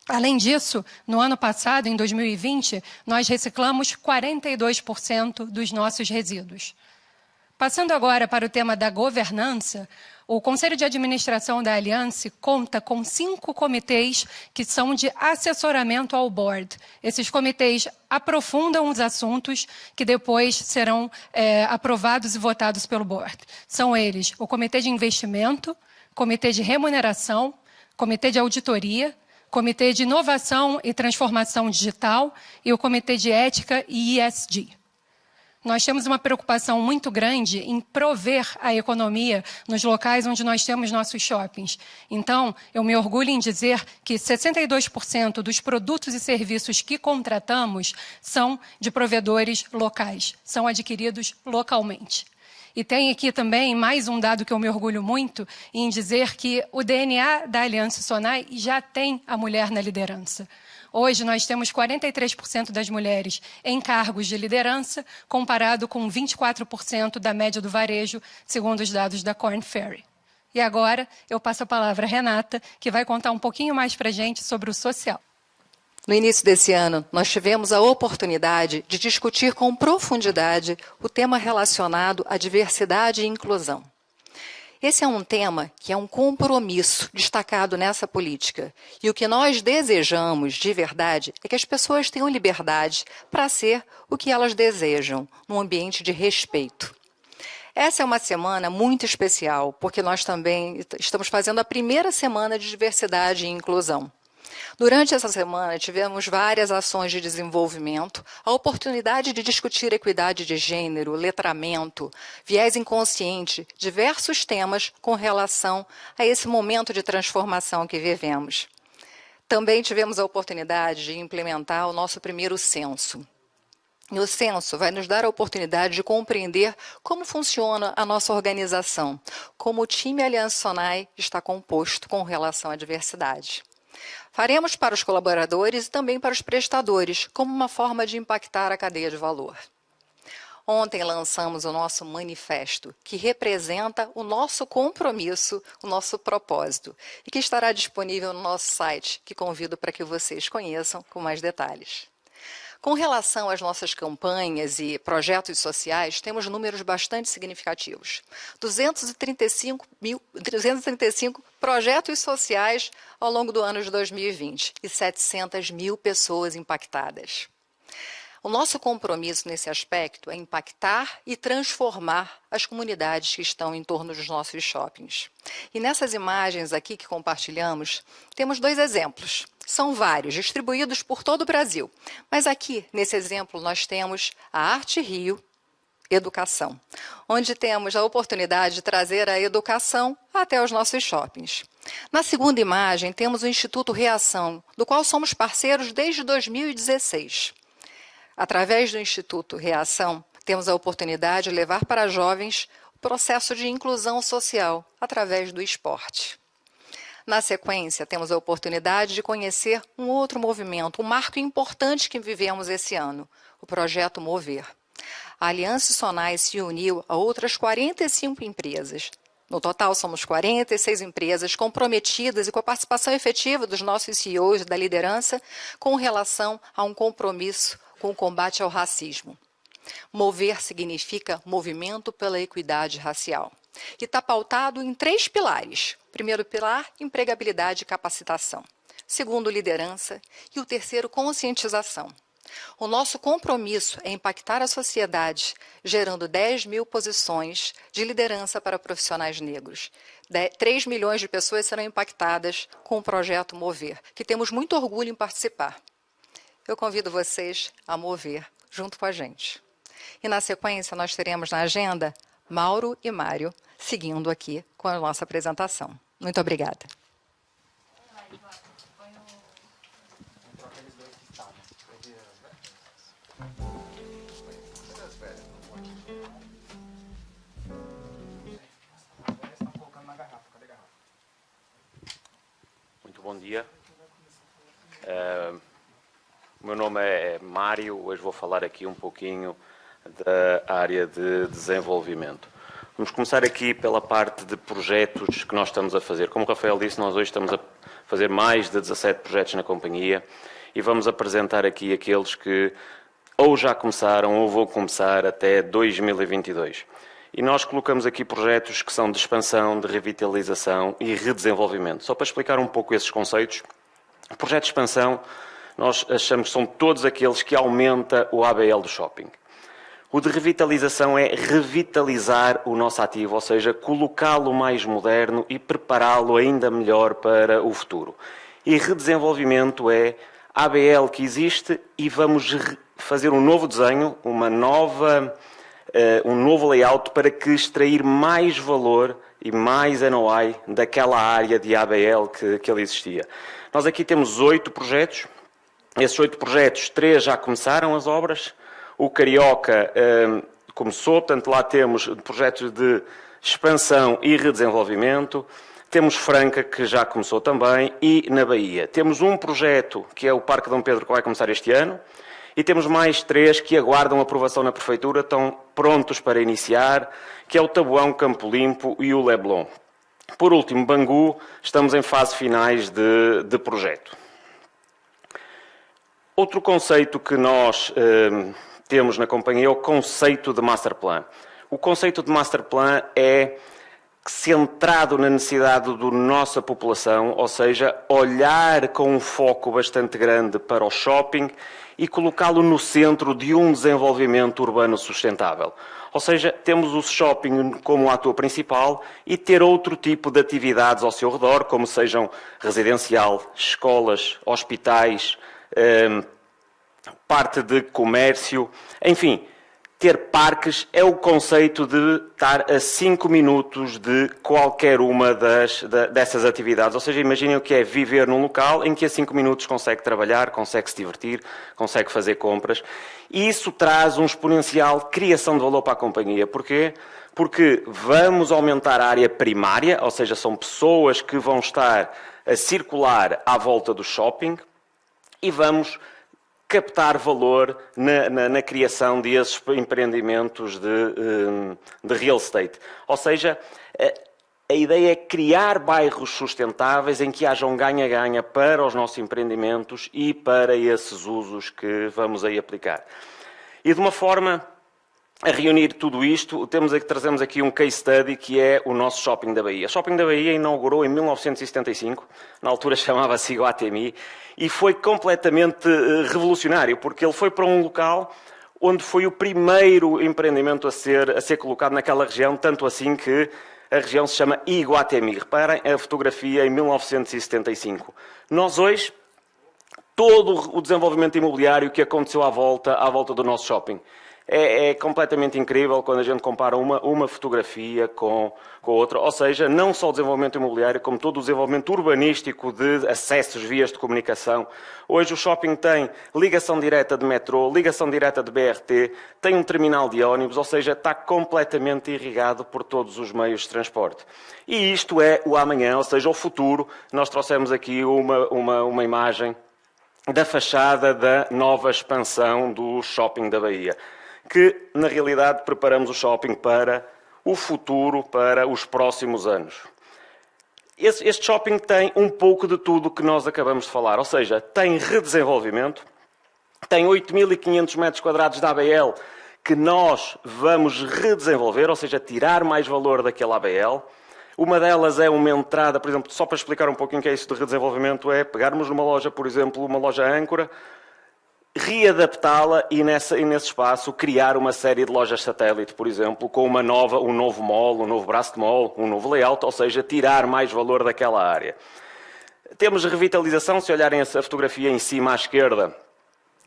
Além disso, no ano passado, em 2020, nós reciclamos 42% dos nossos resíduos. Passando agora para o tema da governança, o Conselho de Administração da Allianz conta com 5 comitês que são de assessoramento ao board. Esses comitês aprofundam os assuntos que depois serão aprovados e votados pelo board. São eles o Comitê de Investimento, Comitê de Remuneração, Comitê de Auditoria, Comitê de Inovação e Transformação Digital e o Comitê de Ética e ESG. Nós temos uma preocupação muito grande em prover a economia nos locais onde nós temos nossos shoppings. Então, eu me orgulho em dizer que 62% dos produtos e serviços que contratamos são de provedores locais, são adquiridos localmente. E tem aqui também mais um dado que eu me orgulho muito em dizer que o DNA da Aliança Sonai já tem a mulher na liderança. Hoje, nós temos 43% das mulheres em cargos de liderança, comparado com 24% da média do varejo, segundo os dados da Korn Ferry. E agora, eu passo a palavra à Renata, que vai contar um pouquinho mais para a gente sobre o social. No início desse ano, nós tivemos a oportunidade de discutir com profundidade o tema relacionado à diversidade e inclusão. Esse é um tema que é um compromisso destacado nessa política. E o que nós desejamos, de verdade, é que as pessoas tenham liberdade para ser o que elas desejam, num ambiente de respeito. Essa é uma semana muito especial, porque nós também estamos fazendo a primeira semana de diversidade e inclusão. Durante essa semana, tivemos várias ações de desenvolvimento, a oportunidade de discutir equidade de gênero, letramento, viés inconsciente, diversos temas com relação a esse momento de transformação que vivemos. Também tivemos a oportunidade de implementar o nosso primeiro censo. E o censo vai nos dar a oportunidade de compreender como funciona a nossa organização, como o time Aliança Sonai está composto com relação à diversidade. Faremos para os colaboradores e também para os prestadores, como uma forma de impactar a cadeia de valor. Ontem lançamos o nosso manifesto, que representa o nosso compromisso, o nosso propósito, e que estará disponível no nosso site, que convido para que vocês conheçam com mais detalhes. Com relação às nossas campanhas e projetos sociais, temos números bastante significativos. 235 projetos sociais ao longo do ano de 2020 e 700 mil pessoas impactadas. O nosso compromisso nesse aspecto é impactar e transformar as comunidades que estão em torno dos nossos shoppings. E nessas imagens aqui que compartilhamos, temos 2 exemplos. São vários, distribuídos por todo o Brasil. Mas aqui, nesse exemplo, nós temos a Arte Rio educação, onde temos a oportunidade de trazer a educação até os nossos shoppings. Na segunda imagem, temos o Instituto Reação, do qual somos parceiros desde 2016. Através do Instituto Reação, temos a oportunidade de levar para jovens o processo de inclusão social através do esporte. Na sequência, temos a oportunidade de conhecer um outro movimento, um marco importante que vivemos esse ano, o Projeto Mover. A Aliança Sonai se uniu a outras 45 empresas. No total, somos 46 empresas comprometidas e com a participação efetiva dos nossos CEOs da liderança com relação a um compromisso com o combate ao racismo. Mover significa Movimento pela Equidade Racial, que está pautado em 3 pilares. Primeiro pilar, empregabilidade e capacitação. Segundo, liderança. E o terceiro, conscientização. O nosso compromisso é impactar a sociedade, gerando 10 mil posições de liderança para profissionais negros. 3 milhões de pessoas serão impactadas com o projeto Mover, que temos muito orgulho em participar. Eu convido vocês a mover junto com a gente. E na sequência, nós teremos na agenda Mauro e Mário, seguindo aqui com a nossa apresentação. Muito obrigada. Muito bom dia. O meu nome é Mário, hoje vou falar aqui um pouquinho da área de desenvolvimento. Vamos começar aqui pela parte de projetos que nós estamos a fazer. Como o Rafael disse, nós hoje estamos a fazer mais de 17 projetos na companhia e vamos apresentar aqui aqueles que ou já começaram ou vão começar até 2022. E nós colocamos aqui projetos que são de expansão, de revitalização e redesenvolvimento. Só para explicar um pouco esses conceitos, o projeto de expansão nós achamos que são todos aqueles que aumentam o ABL do shopping. O de revitalização é revitalizar o nosso ativo, ou seja, colocá-lo mais moderno e prepará-lo ainda melhor para o futuro. E redesenvolvimento é ABL que existe e vamos fazer um novo desenho, um novo layout para que extrair mais valor e mais NOI daquela área de ABL que ele existia. Nós aqui temos 8 projetos. Esses 8 projetos, 3 já começaram as obras. O Carioca começou, portanto lá temos projetos de expansão e redesenvolvimento. Temos Franca, que já começou também, e na Bahia. Temos um projeto, que é o Parque Dom Pedro, que vai começar este ano. E temos mais 3 que aguardam aprovação na Prefeitura, estão prontos para iniciar, que é o Taboão, Campo Limpo e o Leblon. Por último, Bangu, estamos em fase finais de projeto. Outro conceito que nós temos na companhia é o conceito de Master Plan. O conceito de Master Plan é centrado na necessidade da nossa população, ou seja, olhar com um foco bastante grande para o shopping e colocá-lo no centro de um desenvolvimento urbano sustentável. Ou seja, temos o shopping como ator principal e ter outro tipo de atividades ao seu redor, como sejam residencial, escolas, hospitais, parte de comércio, enfim, ter parques é o conceito de estar a 5 minutos de qualquer uma dessas atividades. Ou seja, imaginem o que é viver num local em que a 5 minutos consegue trabalhar, consegue se divertir, consegue fazer compras. E isso traz um exponencial criação de valor para a companhia. Porquê? Porque vamos aumentar a área primária, ou seja, são pessoas que vão estar a circular à volta do shopping e vamos captar valor na criação desses empreendimentos de real estate. Ou seja, a ideia é criar bairros sustentáveis em que haja um ganha-ganha para os nossos empreendimentos e para esses usos que vamos aí aplicar. E de uma forma a reunir tudo isto, trazemos aqui um case study que é o nosso Shopping da Bahia. O Shopping da Bahia inaugurou em 1975, na altura chamava-se Iguatemi, e foi completamente revolucionário, porque ele foi para um local onde foi o primeiro empreendimento a ser colocado naquela região, tanto assim que a região se chama Iguatemi. Reparem a fotografia em 1975. Nós hoje, todo o desenvolvimento imobiliário que aconteceu à volta do nosso shopping, é completamente incrível quando a gente compara uma fotografia com outra, ou seja, não só o desenvolvimento imobiliário, como todo o desenvolvimento urbanístico de acessos, vias de comunicação. Hoje o shopping tem ligação direta de metrô, ligação direta de BRT, tem um terminal de ónibus, ou seja, está completamente irrigado por todos os meios de transporte. E isto é o amanhã, ou seja, o futuro. Nós trouxemos aqui uma imagem da fachada da nova expansão do Shopping da Bahia, que, na realidade, preparamos o shopping para o futuro, para os próximos anos. Este shopping tem um pouco de tudo o que nós acabamos de falar, ou seja, tem redesenvolvimento, tem 8.500 metros quadrados da ABL que nós vamos redesenvolver, ou seja, tirar mais valor daquele ABL. Uma delas é uma entrada, por exemplo, só para explicar um pouquinho o que é isso de redesenvolvimento, é pegarmos numa loja, por exemplo, uma loja âncora, readaptá-la e nesse espaço criar uma série de lojas satélite, por exemplo, com um novo mall, um novo braço de mall, um novo layout, ou seja, tirar mais valor daquela área. Temos revitalização, se olharem essa fotografia em cima à esquerda,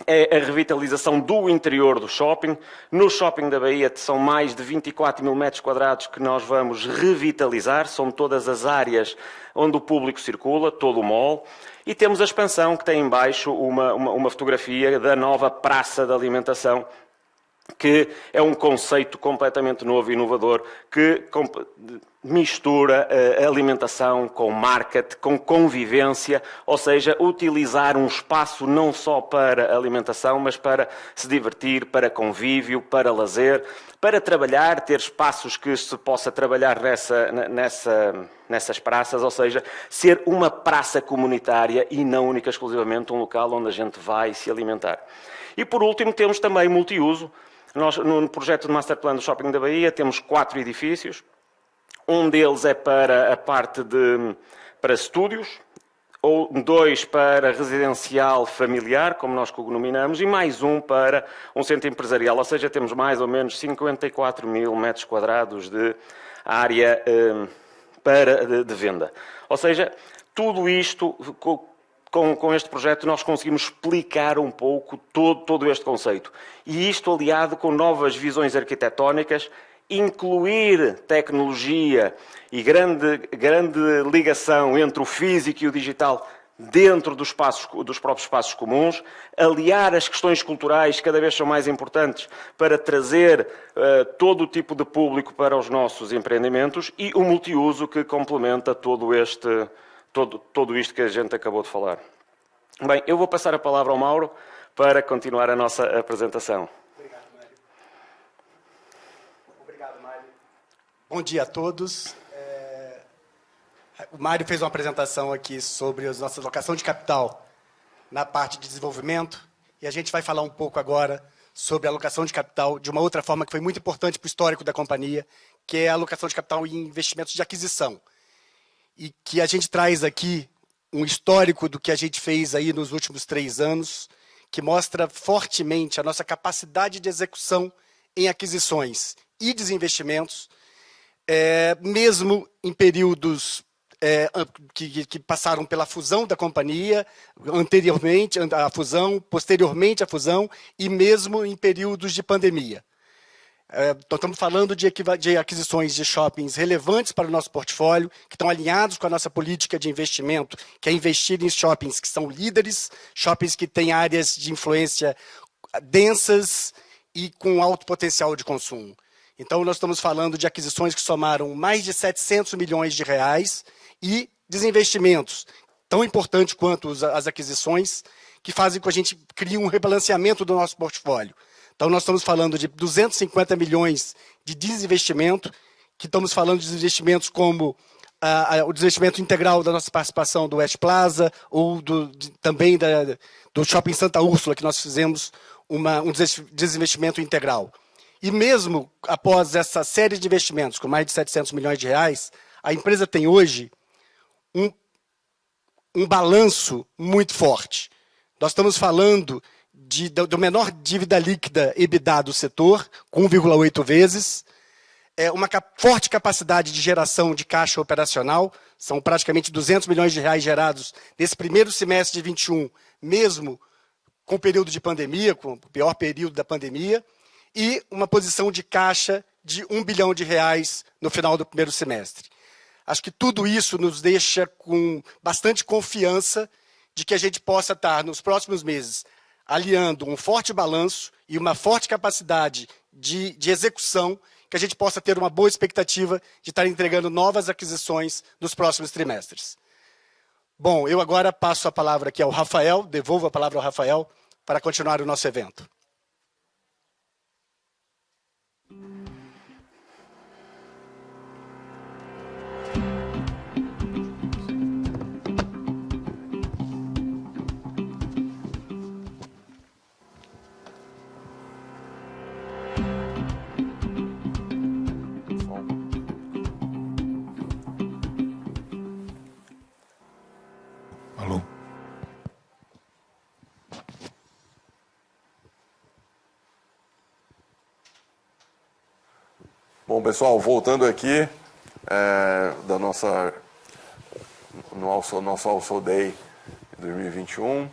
é a revitalização do interior do shopping. No Shopping da Bahia são mais de 24.000 metros quadrados que nós vamos revitalizar, são todas as áreas onde o público circula, todo o mall. E temos a expansão, que tem em baixo uma fotografia da nova praça de alimentação, que é um conceito completamente novo e inovador, que mistura a alimentação com marketing, com convivência, ou seja, utilizar um espaço não só para alimentação, mas para se divertir, para convívio, para lazer, para trabalhar, ter espaços que se possa trabalhar nessas praças, ou seja, ser uma praça comunitária e não única e exclusivamente um local onde a gente vai se alimentar. E por último temos também multiuso. Nós, no projeto de Master Plan do Shopping da Bahia, temos 4 edifícios. Um deles é para a parte para estúdios, ou 2 para residencial familiar, como nós cognominamos, e mais um para um centro empresarial. Ou seja, temos mais ou menos 54.000 metros quadrados de área de venda. Ou seja, tudo isto, com este projeto, nós conseguimos explicar um pouco todo este conceito. E isto aliado com novas visões arquitetónicas, incluir tecnologia e grande ligação entre o físico e o digital dentro dos próprios espaços comuns, aliar as questões culturais, que cada vez são mais importantes, para trazer todo o tipo de público para os nossos empreendimentos, e o multiuso, que complementa tudo isto que a gente acabou de falar. Bem, eu vou passar a palavra ao Mauro para continuar a nossa apresentação. Obrigado, Mário. Bom dia a todos. O Mário fez uma apresentação aqui sobre a nossa alocação de capital na parte de desenvolvimento, e a gente vai falar um pouco agora sobre a alocação de capital de uma outra forma que foi muito importante para o histórico da companhia, que é a alocação de capital em investimentos de aquisição. E que a gente traz aqui um histórico do que a gente fez aí nos últimos 3 anos, que mostra fortemente a nossa capacidade de execução em aquisições e desinvestimentos, mesmo em períodos que passaram pela fusão da companhia, anteriormente à fusão, posteriormente à fusão, e mesmo em períodos de pandemia. Estamos falando de aquisições de shoppings relevantes para o nosso portfólio, que estão alinhados com a nossa política de investimento, que é investir em shoppings que são líderes, shoppings que têm áreas de influência densas e com alto potencial de consumo. Então, nós estamos falando de aquisições que somaram mais de 700 milhões de reais e desinvestimentos, tão importantes quanto as aquisições, que fazem com que a gente crie um rebalanceamento do nosso portfólio. Então, nós estamos falando de 250 milhões de desinvestimento, que estamos falando de desinvestimentos como o desinvestimento integral da nossa participação do West Plaza, ou também do Shopping Santa Úrsula, que nós fizemos um desinvestimento integral. E mesmo após essa série de investimentos, com mais de 700 milhões de reais, a empresa tem hoje um balanço muito forte. Nós estamos falando do menor dívida líquida EBITDA do setor, com 1,8 vezes, uma forte capacidade de geração de caixa operacional, são praticamente 200 milhões de reais gerados nesse primeiro semestre de 21, mesmo com o período de pandemia, com o pior período da pandemia, e uma posição de caixa de R$1 bilhão no final do primeiro semestre. Acho que tudo isso nos deixa com bastante confiança de que a gente possa estar, nos próximos meses, aliando um forte balanço e uma forte capacidade de execução, que a gente possa ter uma boa expectativa de estar entregando novas aquisições nos próximos trimestres. Bom, eu agora passo a palavra aqui ao Rafael, devolvo a palavra ao Rafael para continuar o nosso evento. Alô? Bom, pessoal, voltando aqui da nosso Also Day 2021,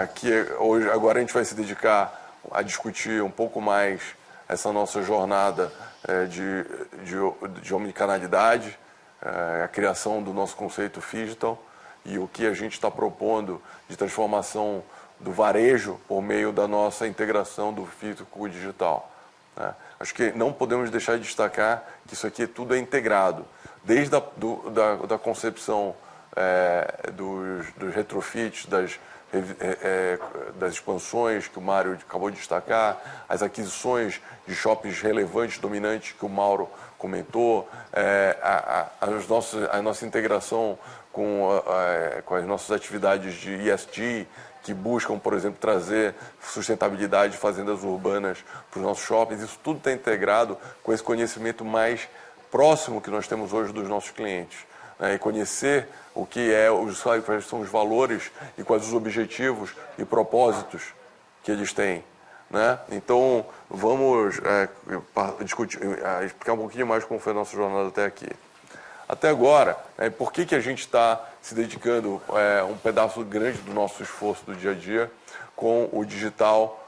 aqui hoje, agora a gente vai se dedicar a discutir um pouco mais essa nossa jornada de omnicanalidade, a criação do nosso conceito Phygital e o que a gente está propondo de transformação do varejo por meio da nossa integração do físico com o digital. Acho que não podemos deixar de destacar que isso aqui tudo é integrado, desde da concepção dos retrofits, das expansões que o Mário acabou de destacar, as aquisições de shoppings relevantes, dominantes, que o Mauro comentou, a nossa integração com as nossas atividades de ESG, que buscam, por exemplo, trazer sustentabilidade de fazendas urbanas para os nossos shoppings. Isso tudo está integrado com esse conhecimento mais próximo que nós temos hoje dos nossos clientes. E conhecer o que quais são os valores e quais os objetivos e propósitos que eles têm. Então, vamos explicar um pouquinho mais como foi a nossa jornada até aqui. Até agora, por que a gente está se dedicando um pedaço grande do nosso esforço do dia a dia com o digital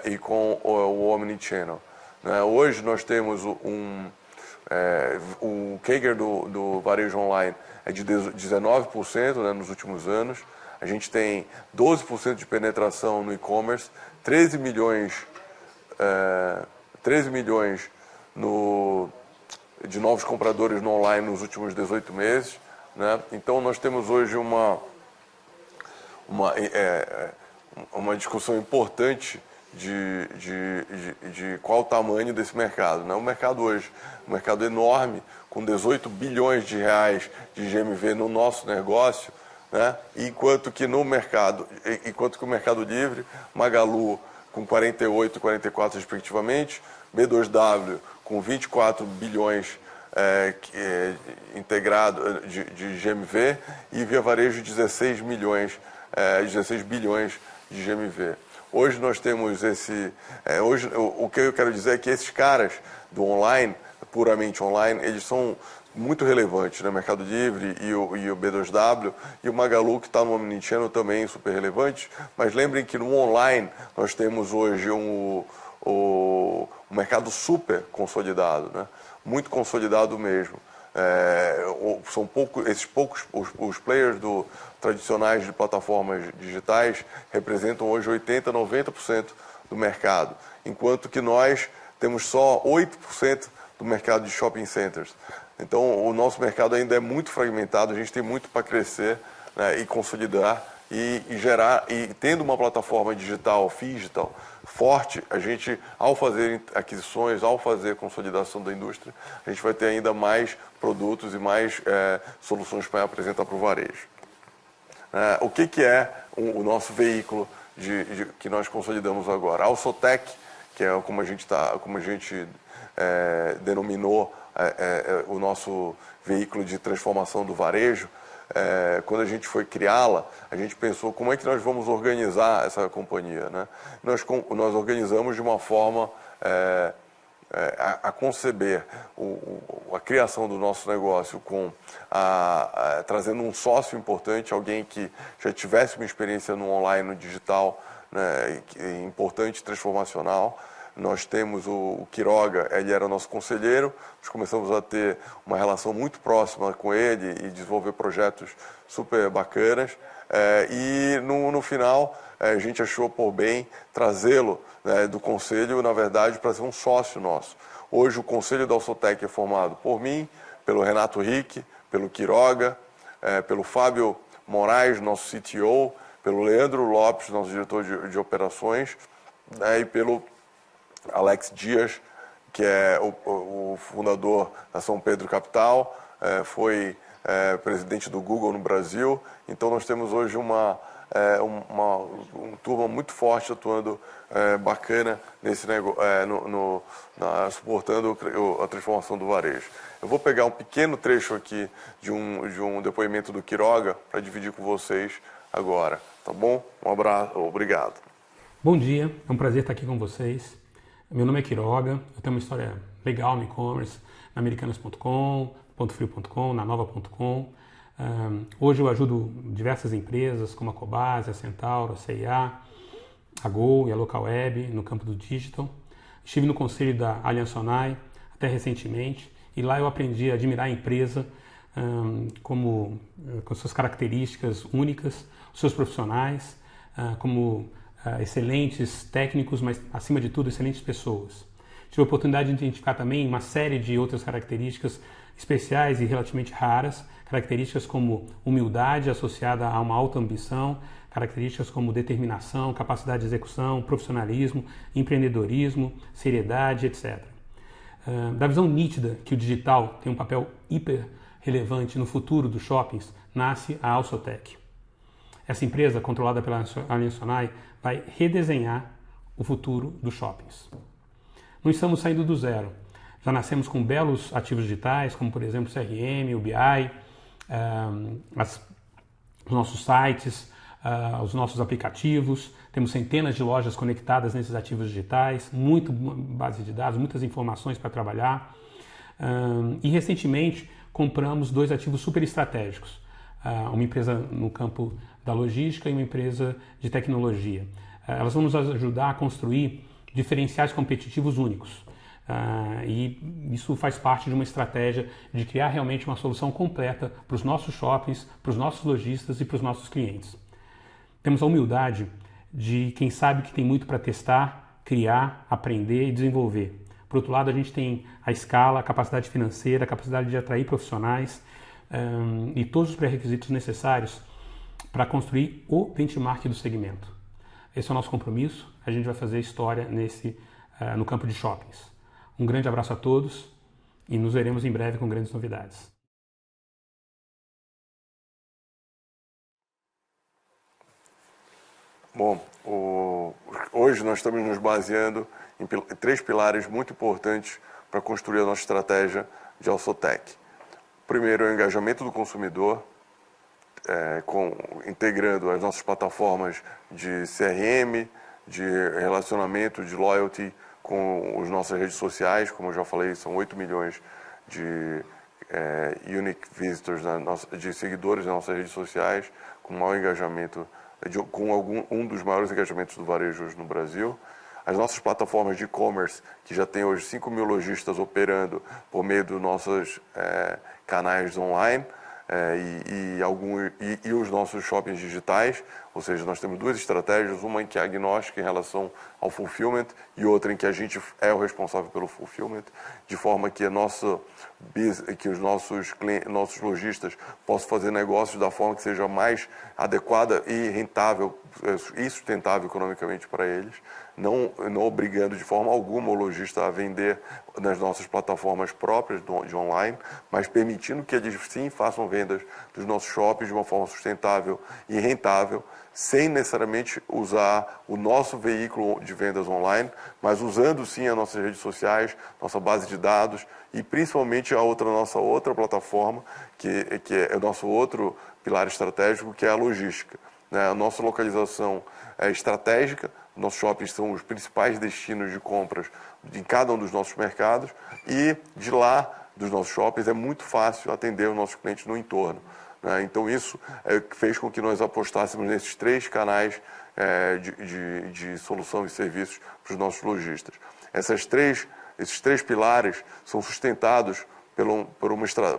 e com o omnichannel? Hoje nós temos o CAGR do varejo online é de 19% nos últimos anos. A gente tem 12% de penetração no e-commerce, 13 milhões de novos compradores no online nos últimos 18 meses. Então, nós temos hoje uma discussão importante de qual o tamanho desse mercado. O mercado hoje, um mercado enorme, com 18 bilhões de reais de GMV no nosso negócio, enquanto que o Mercado Livre, Magalu com 48 e 44 respectivamente, B2W com 24 bilhões integrado de GMV e Via Varejo 16 bilhões de GMV. Hoje nós temos hoje o que eu quero dizer é que esses caras do online, puramente online, eles são muito relevantes, Mercado Livre e o B2W, e o Magalu, que está no omnichannel, também super relevante. Mas lembrem que no online nós temos hoje um mercado super consolidado, muito consolidado mesmo. São os players tradicionais de plataformas digitais representam hoje 80%, 90% do mercado, enquanto que nós temos só 8% do mercado de shopping centers. Então, o nosso mercado ainda é muito fragmentado, a gente tem muito para crescer, e consolidar e gerar, e tendo uma plataforma digital, Phygital, forte, a gente, ao fazer aquisições, ao fazer consolidação da indústria, a gente vai ter ainda mais produtos e mais soluções para apresentar para o varejo. O que é o nosso veículo que nós consolidamos agora? A Alsotec, que é como a gente denominou o nosso veículo de transformação do varejo. Quando a gente foi criá-la, a gente pensou como é que nós vamos organizar essa companhia. Nós organizamos de uma forma a conceber a criação do nosso negócio trazendo um sócio importante, alguém que já tivesse uma experiência no online, no digital, importante, transformacional, nós temos o Quiroga, ele era nosso conselheiro, nós começamos a ter uma relação muito próxima com ele e desenvolver projetos super bacanas. E no final a gente achou por bem trazê-lo, né, do conselho, na verdade, para ser um sócio nosso. Hoje o conselho da Alsotec é formado por mim, pelo Renato Rick, pelo Quiroga, pelo Fábio Moraes, nosso CTO, pelo Leandro Lopes, nosso diretor de operações, né, e pelo Alex Dias, que é o fundador da São Pedro Capital, foi presidente do Google no Brasil. Então nós temos hoje uma turma muito forte atuando bacana nesse negócio, suportando a transformação do varejo. Eu vou pegar um pequeno trecho aqui de um depoimento do Quiroga para dividir com vocês agora, tá bom? Um abraço, obrigado. Bom dia, é um prazer estar aqui com vocês. Meu nome é Quiroga, eu tenho uma história legal no e-commerce, na Americanas.com, pontofrio.com, na Nova.com. Hoje eu ajudo diversas empresas como a Cobase, a Centauro, a CIA, a Gol e a Localweb no campo do digital. Estive no conselho da Allianz Sonai até recentemente e lá eu aprendi a admirar a empresa com suas características únicas, os seus profissionais, como excelentes técnicos, mas acima de tudo excelentes pessoas. Tive a oportunidade de identificar também uma série de outras características especiais e relativamente raras, características como humildade associada a uma alta ambição, características como determinação, capacidade de execução, profissionalismo, empreendedorismo, seriedade, etc. Da visão nítida que o digital tem um papel hiper relevante no futuro dos shoppings, nasce a Alsotec. Essa empresa, controlada pela Allianz Sonai, vai redesenhar o futuro dos shoppings. Não estamos saindo do zero. Já nascemos com belos ativos digitais, como por exemplo o CRM, o BI, os nossos sites, os nossos aplicativos. Temos centenas de lojas conectadas nesses ativos digitais, muita base de dados, muitas informações para trabalhar. E recentemente compramos 2 ativos super estratégicos. Uma empresa no campo da logística e uma empresa de tecnologia. Elas vão nos ajudar a construir diferenciais competitivos únicos. E isso faz parte de uma estratégia de criar realmente uma solução completa para os nossos shoppings, para os nossos lojistas e para os nossos clientes. Temos a humildade de quem sabe que tem muito para testar, criar, aprender e desenvolver. Por outro lado, a gente tem a escala, a capacidade financeira, a capacidade de atrair profissionais e todos os pré-requisitos necessários para construir o benchmark do segmento. Esse é o nosso compromisso, a gente vai fazer história no campo de shoppings. Um grande abraço a todos e nos veremos em breve com grandes novidades. Bom, hoje nós estamos nos baseando em 3 pilares muito importantes para construir a nossa estratégia de Alsotec. O primeiro é o engajamento do consumidor, integrando as nossas plataformas de CRM, de relacionamento, de loyalty com as nossas redes sociais. Como eu já falei, são 8 milhões de unique visitors, de seguidores nas nossas redes sociais, com maior engajamento, com um dos maiores engajamentos do varejo hoje no Brasil. As nossas plataformas de e-commerce, que já tem hoje 5 mil lojistas operando por meio dos nossos canais online, e os nossos shoppings digitais, ou seja, nós temos 2 estratégias, uma em que é agnóstica em relação ao fulfillment e outra em que a gente é o responsável pelo fulfillment, de forma que que os nossos lojistas possam fazer negócios da forma que seja mais adequada e rentável e sustentável economicamente para eles, não obrigando de forma alguma o lojista a vender nas nossas plataformas próprias de online, mas permitindo que eles sim façam vendas dos nossos shoppings de uma forma sustentável e rentável, sem necessariamente usar o nosso veículo de vendas online, mas usando sim as nossas redes sociais, nossa base de dados e principalmente nossa outra plataforma, que é o nosso outro pilar estratégico, que é a logística. A nossa localização é estratégica, nossos shoppings são os principais destinos de compras em cada um dos nossos mercados e de lá, dos nossos shoppings, é muito fácil atender os nossos clientes no entorno. Então isso fez com que nós apostássemos nesses 3 canais de solução e serviços para os nossos lojistas. esses três pilares são sustentados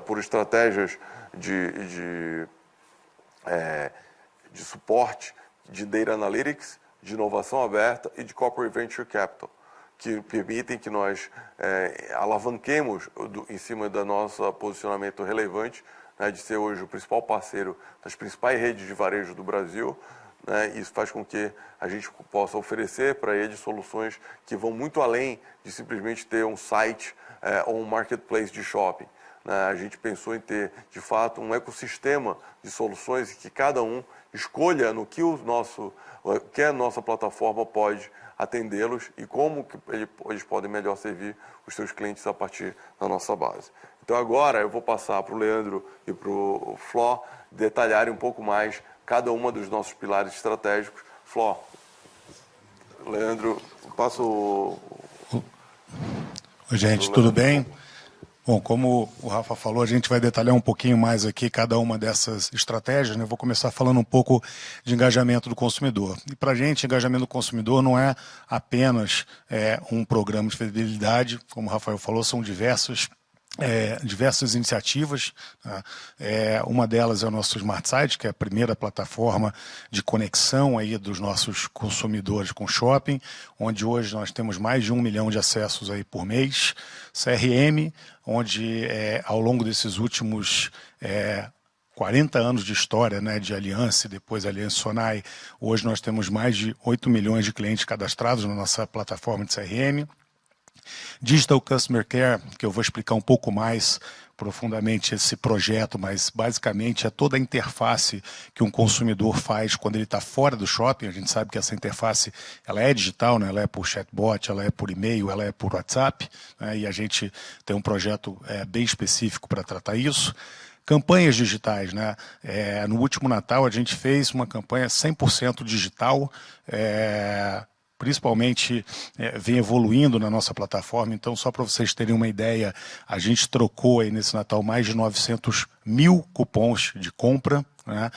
por estratégias de suporte, de Data Analytics, de inovação aberta e de Corporate Venture Capital, que permitem que nós alavanquemos em cima do nosso posicionamento relevante, né, de ser hoje o principal parceiro das principais redes de varejo do Brasil. Né, isso faz com que a gente possa oferecer para eles soluções que vão muito além de simplesmente ter um site ou um marketplace de shopping. Né, a gente pensou em ter, de fato, um ecossistema de soluções e que cada um escolha no que a nossa plataforma pode atendê-los e como que eles podem melhor servir os seus clientes a partir da nossa base. Então agora eu vou passar para o Leandro e para o Fló detalharem um pouco mais cada uma dos nossos pilares estratégicos. Fló, Leandro, passo Oi, gente, tudo bem? Bom, como o Rafa falou, a gente vai detalhar um pouquinho mais aqui cada uma dessas estratégias, né? Eu vou começar falando um pouco de engajamento do consumidor. E para a gente, engajamento do consumidor não é apenas um programa de fidelidade, como o Rafael falou, são diversas iniciativas. Né? Uma delas é o nosso Smart Site, que é a primeira plataforma de conexão aí dos nossos consumidores com shopping, onde hoje nós temos mais de 1 milhão de acessos aí por mês. CRM, onde ao longo desses últimos 40 anos de história, né, de Aliança e depois Aliança Sonai, hoje nós temos mais de 8 milhões de clientes cadastrados na nossa plataforma de CRM. Digital Customer Care, que eu vou explicar um pouco mais profundamente esse projeto, mas basicamente é toda a interface que um consumidor faz quando ele está fora do shopping. A gente sabe que essa interface ela é digital, né? Ela é por chatbot, ela é por e-mail, ela é por WhatsApp, né? E a gente tem um projeto bem específico para tratar isso. Campanhas digitais, né? No último Natal a gente fez uma campanha 100% digital, principalmente vem evoluindo na nossa plataforma. Então, só para vocês terem uma ideia, a gente trocou aí nesse Natal mais de 900 mil cupons de compra. Né?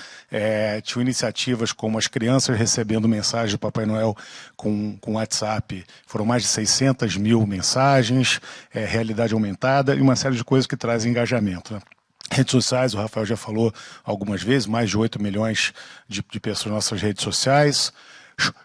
Tinham iniciativas como as crianças recebendo mensagem do Papai Noel com WhatsApp, foram mais de 600 mil mensagens, realidade aumentada e uma série de coisas que trazem engajamento. Né? Redes sociais, o Rafael já falou algumas vezes, mais de 8 milhões de pessoas nas nossas redes sociais.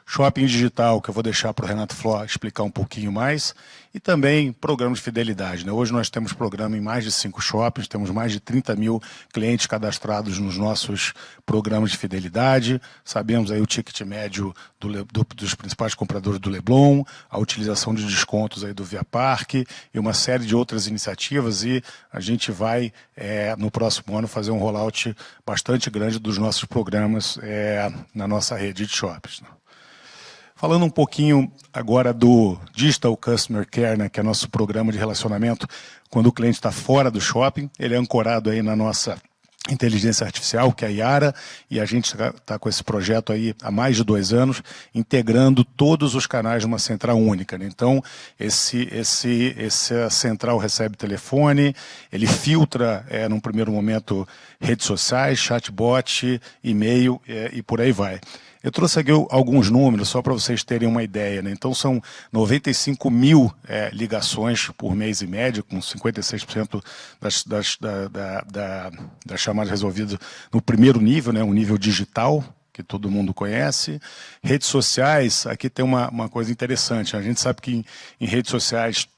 Shopping digital, que eu vou deixar para o Renato Fló explicar um pouquinho mais, e também programas de fidelidade. Né? Hoje nós temos programa em mais de 5 shoppings, temos mais de 30 mil clientes cadastrados nos nossos programas de fidelidade, sabemos aí o ticket médio dos principais compradores do Leblon, a utilização de descontos aí do Via Parque e uma série de outras iniciativas, e a gente vai, no próximo ano, fazer um rollout bastante grande dos nossos programas na nossa rede de shoppings. Né? Falando um pouquinho agora do Digital Customer Care, né, que é nosso programa de relacionamento quando o cliente está fora do shopping, ele é ancorado aí na nossa inteligência artificial, que é a Yara, e a gente está com esse projeto aí há mais de 2 anos, integrando todos os canais numa central única. Né? Então, essa central recebe telefone, ele filtra, num primeiro momento, redes sociais, chatbot, e-mail e por aí vai. Eu trouxe aqui alguns números, só para vocês terem uma ideia. Né? Então, são 95 mil ligações por mês em média, com 56% das chamadas resolvidas no primeiro nível, né? Um nível digital, que todo mundo conhece. Redes sociais, aqui tem uma coisa interessante. A gente sabe que em redes sociais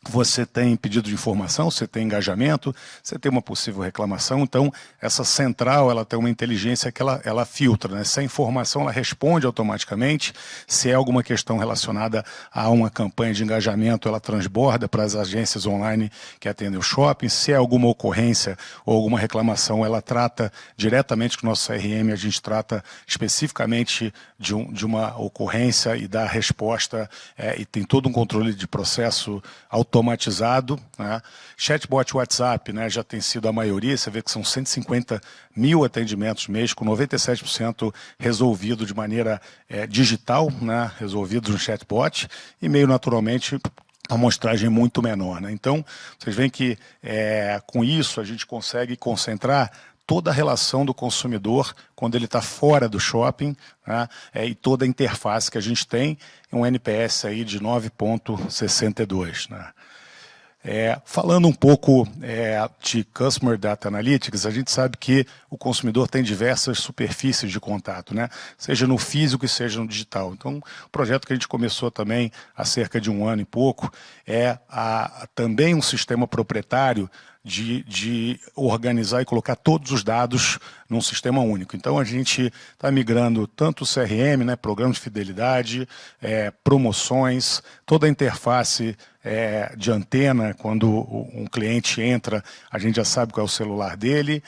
você tem pedido de informação, você tem engajamento, você tem uma possível reclamação. Então, essa central ela tem uma inteligência que ela filtra. Né? Se a informação ela responde automaticamente, se é alguma questão relacionada a uma campanha de engajamento, ela transborda para as agências online que atendem o shopping. Se é alguma ocorrência ou alguma reclamação, ela trata diretamente com o nosso CRM, a gente trata especificamente de uma ocorrência e dá a resposta, e tem todo um controle de processo automatizado. Né? Chatbot WhatsApp, né, já tem sido a maioria, você vê que são 150 mil atendimentos mês, com 97% resolvido de maneira digital, né, resolvidos no chatbot, e meio naturalmente a amostragem muito menor. Né? Então, vocês veem que com isso a gente consegue concentrar toda a relação do consumidor quando ele está fora do shopping, né, e toda a interface que a gente tem, um NPS aí de 9,62. Né. Falando um pouco de Customer Data Analytics, a gente sabe que o consumidor tem diversas superfícies de contato, né? Seja no físico e seja no digital. Então, o projeto que a gente começou também há cerca de 1 ano e pouco é também um sistema proprietário de organizar e colocar todos os dados num sistema único. Então, a gente está migrando tanto o CRM, né, programa de fidelidade, promoções, toda a interface de antena, quando um cliente entra, a gente já sabe qual é o celular dele,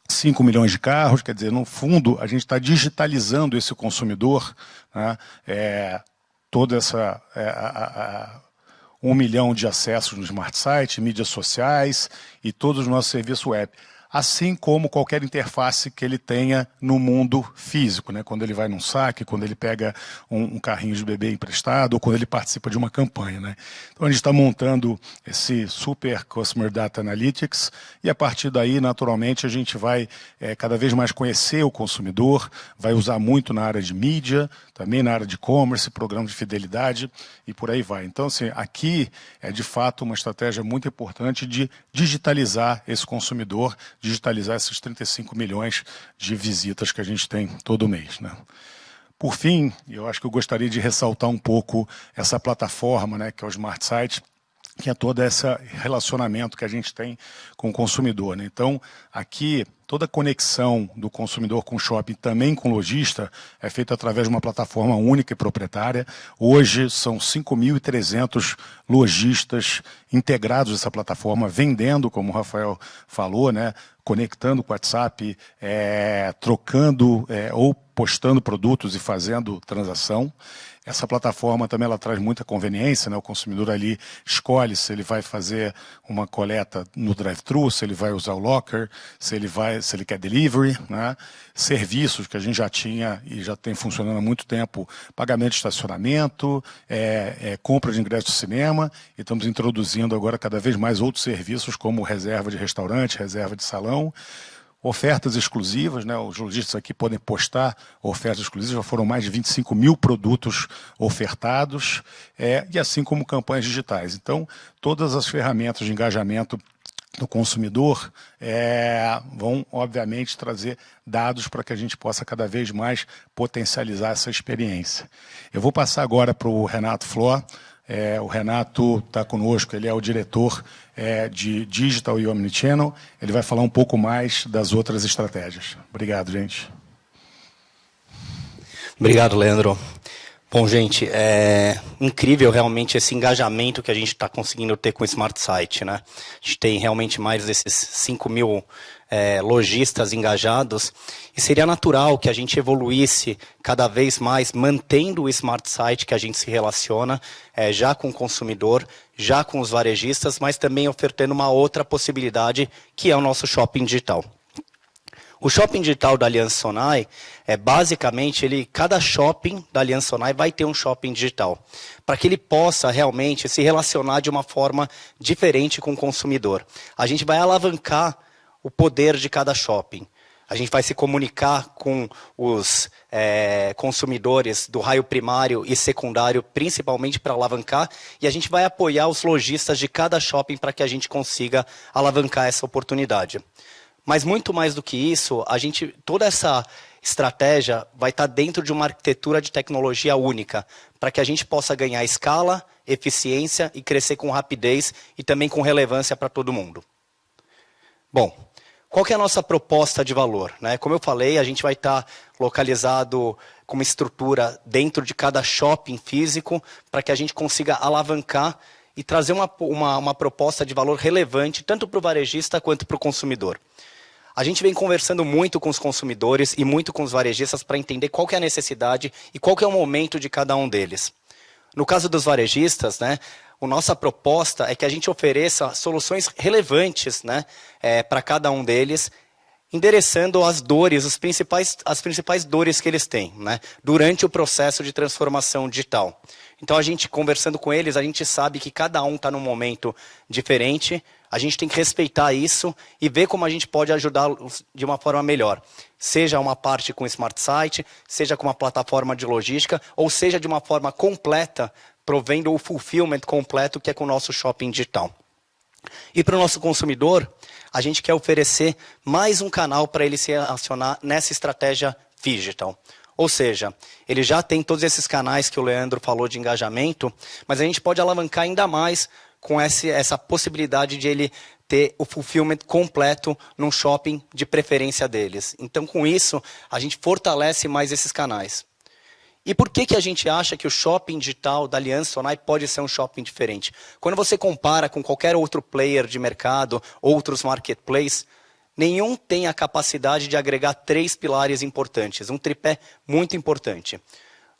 5 milhões de carros, quer dizer, no fundo, a gente está digitalizando esse consumidor, né, toda essa... 1 milhão de acessos no Smart Site, mídias sociais e todos os nossos serviços web. Assim como qualquer interface que ele tenha no mundo físico, né? Quando ele vai num saque, quando ele pega um carrinho de bebê emprestado, ou quando ele participa de uma campanha. Né? Então a gente está montando esse Super Customer Data Analytics e a partir daí, naturalmente, a gente vai cada vez mais conhecer o consumidor, vai usar muito na área de mídia, também na área de e-commerce, programa de fidelidade e por aí vai. Então, assim, aqui é de fato uma estratégia muito importante de digitalizar esse consumidor, digitalizar esses 35 milhões de visitas que a gente tem todo mês. Né? Por fim, eu acho que eu gostaria de ressaltar um pouco essa plataforma, né, que é o Smart Site, que é todo esse relacionamento que a gente tem com o consumidor. Né? Então, aqui, toda a conexão do consumidor com o shopping, também com o lojista, é feita através de uma plataforma única e proprietária. Hoje, são 5.300 lojistas integrados nessa plataforma, vendendo, como o Rafael falou, né? Conectando com o WhatsApp, trocando ou postando produtos e fazendo transação. Essa plataforma também ela traz muita conveniência, né? O consumidor ali escolhe se ele vai fazer uma coleta no drive-thru, se ele vai usar o locker, se ele quer delivery, né? Serviços que a gente já tinha e já tem funcionando há muito tempo, pagamento de estacionamento, compra de ingresso de cinema, e estamos introduzindo agora cada vez mais outros serviços como reserva de restaurante, reserva de salão, ofertas exclusivas, né? Os lojistas aqui podem postar ofertas exclusivas, já foram mais de 25 mil produtos ofertados, e assim como campanhas digitais. Então, todas as ferramentas de engajamento do consumidor vão, obviamente, trazer dados para que a gente possa cada vez mais potencializar essa experiência. Eu vou passar agora para o Renato Flor. O Renato está conosco, ele é o diretor de Digital e Omnichannel. Ele vai falar um pouco mais das outras estratégias. Obrigado, gente. Obrigado, Leandro. Bom, gente, é incrível realmente esse engajamento que a gente está conseguindo ter com o Smart Site, né? A gente tem realmente mais desses 5 mil lojistas engajados, e seria natural que a gente evoluísse cada vez mais, mantendo o Smart Site que a gente se relaciona, já com o consumidor, já com os varejistas, mas também ofertando uma outra possibilidade, que é o nosso shopping digital. O shopping digital da Aliança Sonae, basicamente, cada shopping da Aliança Sonae vai ter um shopping digital, para que ele possa realmente se relacionar de uma forma diferente com o consumidor. A gente vai alavancar o poder de cada shopping. A gente vai se comunicar com os consumidores do raio primário e secundário, principalmente para alavancar, e a gente vai apoiar os lojistas de cada shopping para que a gente consiga alavancar essa oportunidade. Mas muito mais do que isso, toda essa estratégia vai estar dentro de uma arquitetura de tecnologia única, para que a gente possa ganhar escala, eficiência e crescer com rapidez e também com relevância para todo mundo. Bom, qual que é a nossa proposta de valor? Né? Como eu falei, a gente vai estar localizado com uma estrutura dentro de cada shopping físico para que a gente consiga alavancar e trazer uma proposta de valor relevante tanto para o varejista quanto para o consumidor. A gente vem conversando muito com os consumidores e muito com os varejistas para entender qual que é a necessidade e qual que é o momento de cada um deles. No caso dos varejistas, né, a nossa proposta é que a gente ofereça soluções relevantes, né, para cada um deles, endereçando as dores, as principais dores que eles têm, né, durante o processo de transformação digital. Então, a gente conversando com eles, a gente sabe que cada um está num momento diferente, A gente tem que respeitar isso e ver como a gente pode ajudá-los de uma forma melhor. Seja uma parte com Smart Site, seja com uma plataforma de logística, ou seja de uma forma completa, provendo o fulfillment completo que é com o nosso shopping digital. E para o nosso consumidor, a gente quer oferecer mais um canal para ele se relacionar nessa estratégia digital. Ou seja, ele já tem todos esses canais que o Leandro falou de engajamento, mas a gente pode alavancar ainda mais com essa possibilidade de ele ter o fulfillment completo num shopping de preferência deles. Então, com isso, a gente fortalece mais esses canais. E por que a gente acha que o shopping digital da Aliança Sonae pode ser um shopping diferente? Quando você compara com qualquer outro player de mercado, outros marketplaces, nenhum tem a capacidade de agregar 3 pilares importantes, um tripé muito importante.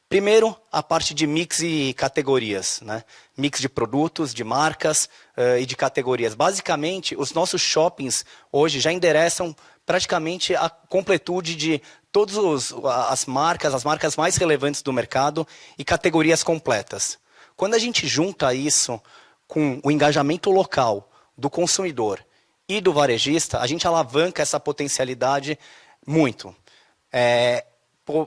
Primeiro, a parte de mix e categorias, né? Mix de produtos, de marcas e de categorias. Basicamente, os nossos shoppings hoje já endereçam praticamente a completude de todas as marcas mais relevantes do mercado e categorias completas. Quando a gente junta isso com o engajamento local do consumidor e do varejista, a gente alavanca essa potencialidade muito.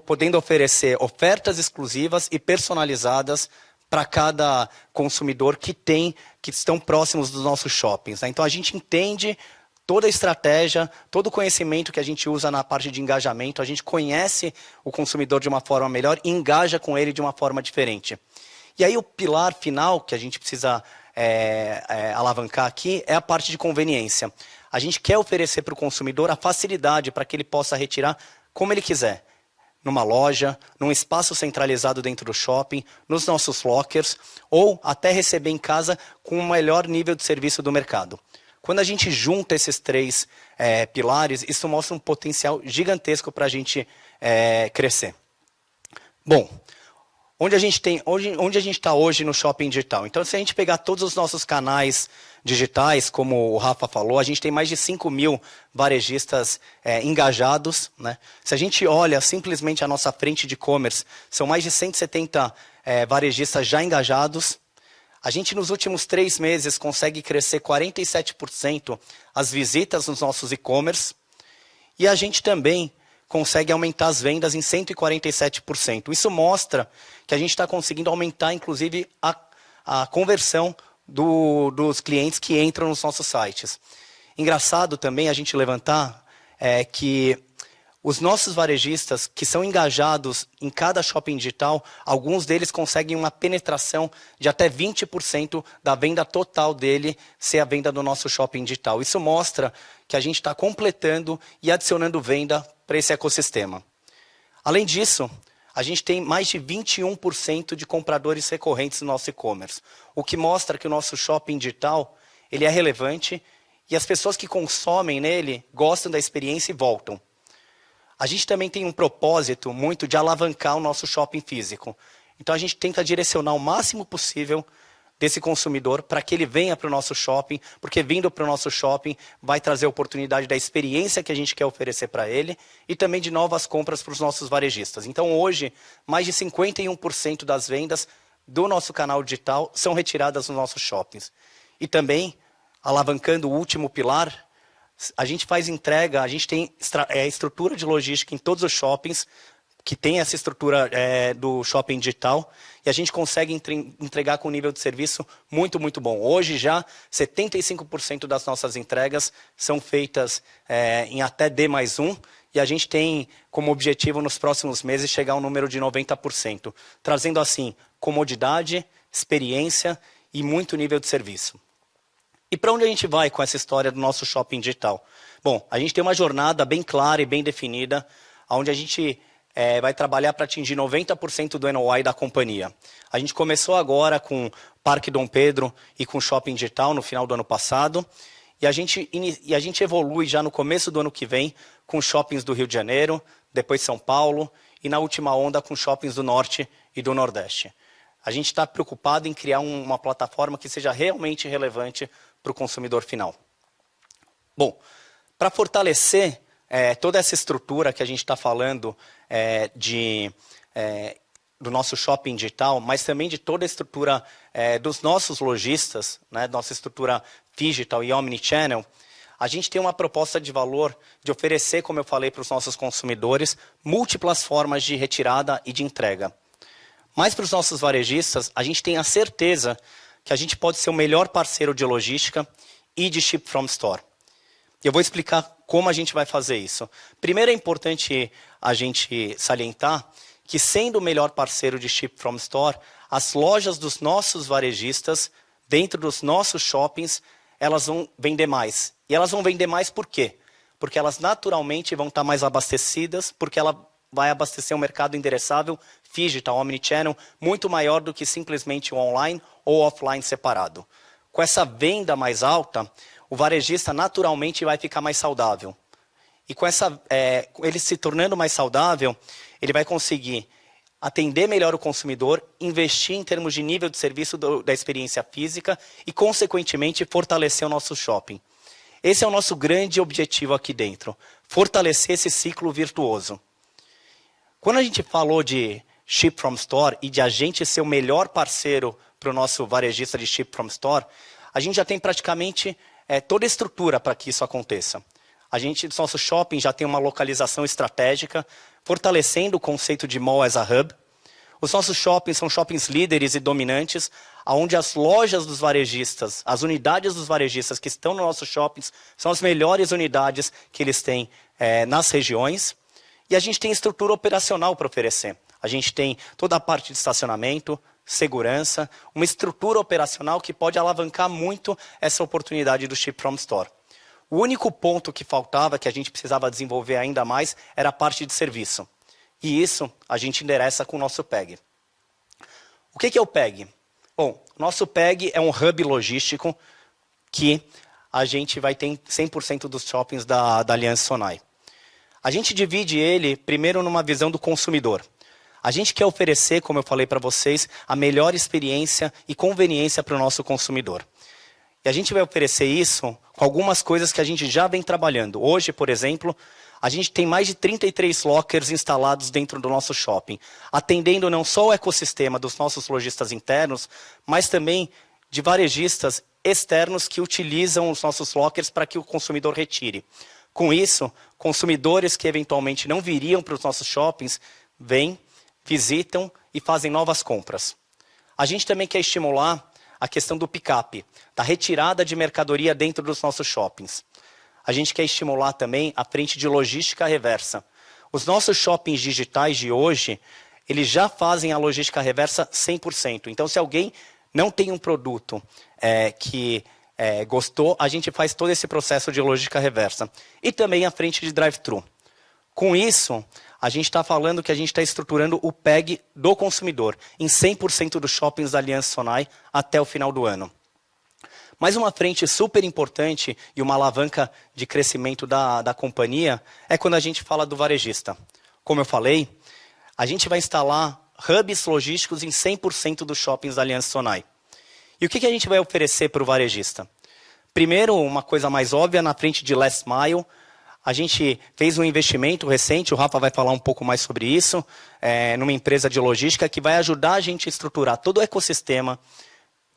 Podendo oferecer ofertas exclusivas e personalizadas para cada consumidor que estão próximos dos nossos shoppings, né? Então, a gente entende toda a estratégia, todo o conhecimento que a gente usa na parte de engajamento, a gente conhece o consumidor de uma forma melhor e engaja com ele de uma forma diferente. E aí, o pilar final que a gente precisa alavancar aqui é a parte de conveniência. A gente quer oferecer para o consumidor a facilidade para que ele possa retirar como ele quiser. Numa loja, num espaço centralizado dentro do shopping, nos nossos lockers, ou até receber em casa com o melhor nível de serviço do mercado. Quando a gente junta esses 3 pilares, isso mostra um potencial gigantesco para a gente crescer. Bom, onde a gente está hoje no shopping digital? Então, se a gente pegar todos os nossos canais digitais, como o Rafa falou, a gente tem mais de 5.000 varejistas engajados, né? Se a gente olha simplesmente a nossa frente de e-commerce, são mais de 170 varejistas já engajados. A gente, nos últimos 3 meses, consegue crescer 47% as visitas nos nossos e-commerce. E a gente também consegue aumentar as vendas em 147%. Isso mostra que a gente está conseguindo aumentar, inclusive, a conversão dos clientes que entram nos nossos sites. Engraçado também a gente levantar que os nossos varejistas que são engajados em cada shopping digital, alguns deles conseguem uma penetração de até 20% da venda total dele ser a venda do nosso shopping digital. Isso mostra que a gente está completando e adicionando venda para esse ecossistema. Além disso, a gente tem mais de 21% de compradores recorrentes no nosso e-commerce, o que mostra que o nosso shopping digital ele é relevante e as pessoas que consomem nele gostam da experiência e voltam. A gente também tem um propósito muito de alavancar o nosso shopping físico. Então, a gente tenta direcionar o máximo possível desse consumidor para que ele venha para o nosso shopping, porque vindo para o nosso shopping vai trazer a oportunidade da experiência que a gente quer oferecer para ele e também de novas compras para os nossos varejistas. Então, hoje, mais de 51% das vendas do nosso canal digital são retiradas nos nossos shoppings. E também, alavancando o último pilar, a gente faz entrega, a gente tem estrutura de logística em todos os shoppings, que tem essa estrutura do shopping digital, e a gente consegue entregar com um nível de serviço muito, muito bom. Hoje já 75% das nossas entregas são feitas em até D+1, e a gente tem como objetivo nos próximos meses chegar ao número de 90%, trazendo assim comodidade, experiência e muito nível de serviço. E para onde a gente vai com essa história do nosso shopping digital? Bom, a gente tem uma jornada bem clara e bem definida, onde a gente vai trabalhar para atingir 90% do NOI da companhia. A gente começou agora com Parque Dom Pedro e com Shopping Digital no final do ano passado, e a gente evolui já no começo do ano que vem com shoppings do Rio de Janeiro, depois São Paulo, e na última onda com shoppings do Norte e do Nordeste. A gente está preocupado em criar uma plataforma que seja realmente relevante para o consumidor final. Bom, para fortalecer toda essa estrutura que a gente está falando do nosso shopping digital, mas também de toda a estrutura dos nossos lojistas, né, nossa estrutura digital e omnichannel, a gente tem uma proposta de valor de oferecer, como eu falei para os nossos consumidores, múltiplas formas de retirada e de entrega. Mas para os nossos varejistas, a gente tem a certeza que a gente pode ser o melhor parceiro de logística e de ship from store. Eu vou explicar como a gente vai fazer isso. Primeiro é importante a gente salientar que, sendo o melhor parceiro de ship from store, as lojas dos nossos varejistas, dentro dos nossos shoppings, elas vão vender mais. E elas vão vender mais por quê? Porque elas naturalmente vão estar mais abastecidas, porque ela vai abastecer um mercado endereçável, digital, omnichannel, muito maior do que simplesmente o online ou offline separado. Com essa venda mais alta, o varejista naturalmente vai ficar mais saudável. E com ele se tornando mais saudável, ele vai conseguir atender melhor o consumidor, investir em termos de nível de serviço da experiência física e, consequentemente, fortalecer o nosso shopping. Esse é o nosso grande objetivo aqui dentro, fortalecer esse ciclo virtuoso. Quando a gente falou de ship from store e de a gente ser o melhor parceiro para o nosso varejista de ship from store, a gente já tem praticamente toda a estrutura para que isso aconteça. A gente, no nosso shopping, já tem uma localização estratégica, fortalecendo o conceito de mall as a hub. Os nossos shoppings são shoppings líderes e dominantes, onde as lojas dos varejistas, as unidades dos varejistas que estão nos nossos shoppings, são as melhores unidades que eles têm nas regiões. E a gente tem estrutura operacional para oferecer. A gente tem toda a parte de estacionamento, segurança, uma estrutura operacional que pode alavancar muito essa oportunidade do ship from store. O único ponto que faltava, que a gente precisava desenvolver ainda mais, era a parte de serviço. E isso a gente endereça com o nosso PEG. O que é o PEG? Bom, nosso PEG é um hub logístico que a gente vai ter em 100% dos shoppings da Aliança Sonae. A gente divide ele, primeiro, numa visão do consumidor. A gente quer oferecer, como eu falei para vocês, a melhor experiência e conveniência para o nosso consumidor. E a gente vai oferecer isso com algumas coisas que a gente já vem trabalhando. Hoje, por exemplo, a gente tem mais de 33 lockers instalados dentro do nosso shopping, atendendo não só o ecossistema dos nossos lojistas internos, mas também de varejistas externos que utilizam os nossos lockers para que o consumidor retire. Com isso, consumidores que eventualmente não viriam para os nossos shoppings, vêm, visitam e fazem novas compras. A gente também quer estimular a questão do pick-up, da retirada de mercadoria dentro dos nossos shoppings. A gente quer estimular também a frente de logística reversa. Os nossos shoppings digitais de hoje, eles já fazem a logística reversa 100%. Então, se alguém não tem um produto que gostou, a gente faz todo esse processo de logística reversa. E também a frente de drive-thru. Com isso, a gente está falando que a gente está estruturando o PEG do consumidor em 100% dos shoppings da Aliança Sonae até o final do ano. Mas uma frente super importante e uma alavanca de crescimento da companhia é quando a gente fala do varejista. Como eu falei, a gente vai instalar hubs logísticos em 100% dos shoppings da Aliança Sonae. E o que a gente vai oferecer para o varejista? Primeiro, uma coisa mais óbvia, na frente de last mile, a gente fez um investimento recente, o Rafa vai falar um pouco mais sobre isso, numa empresa de logística que vai ajudar a gente a estruturar todo o ecossistema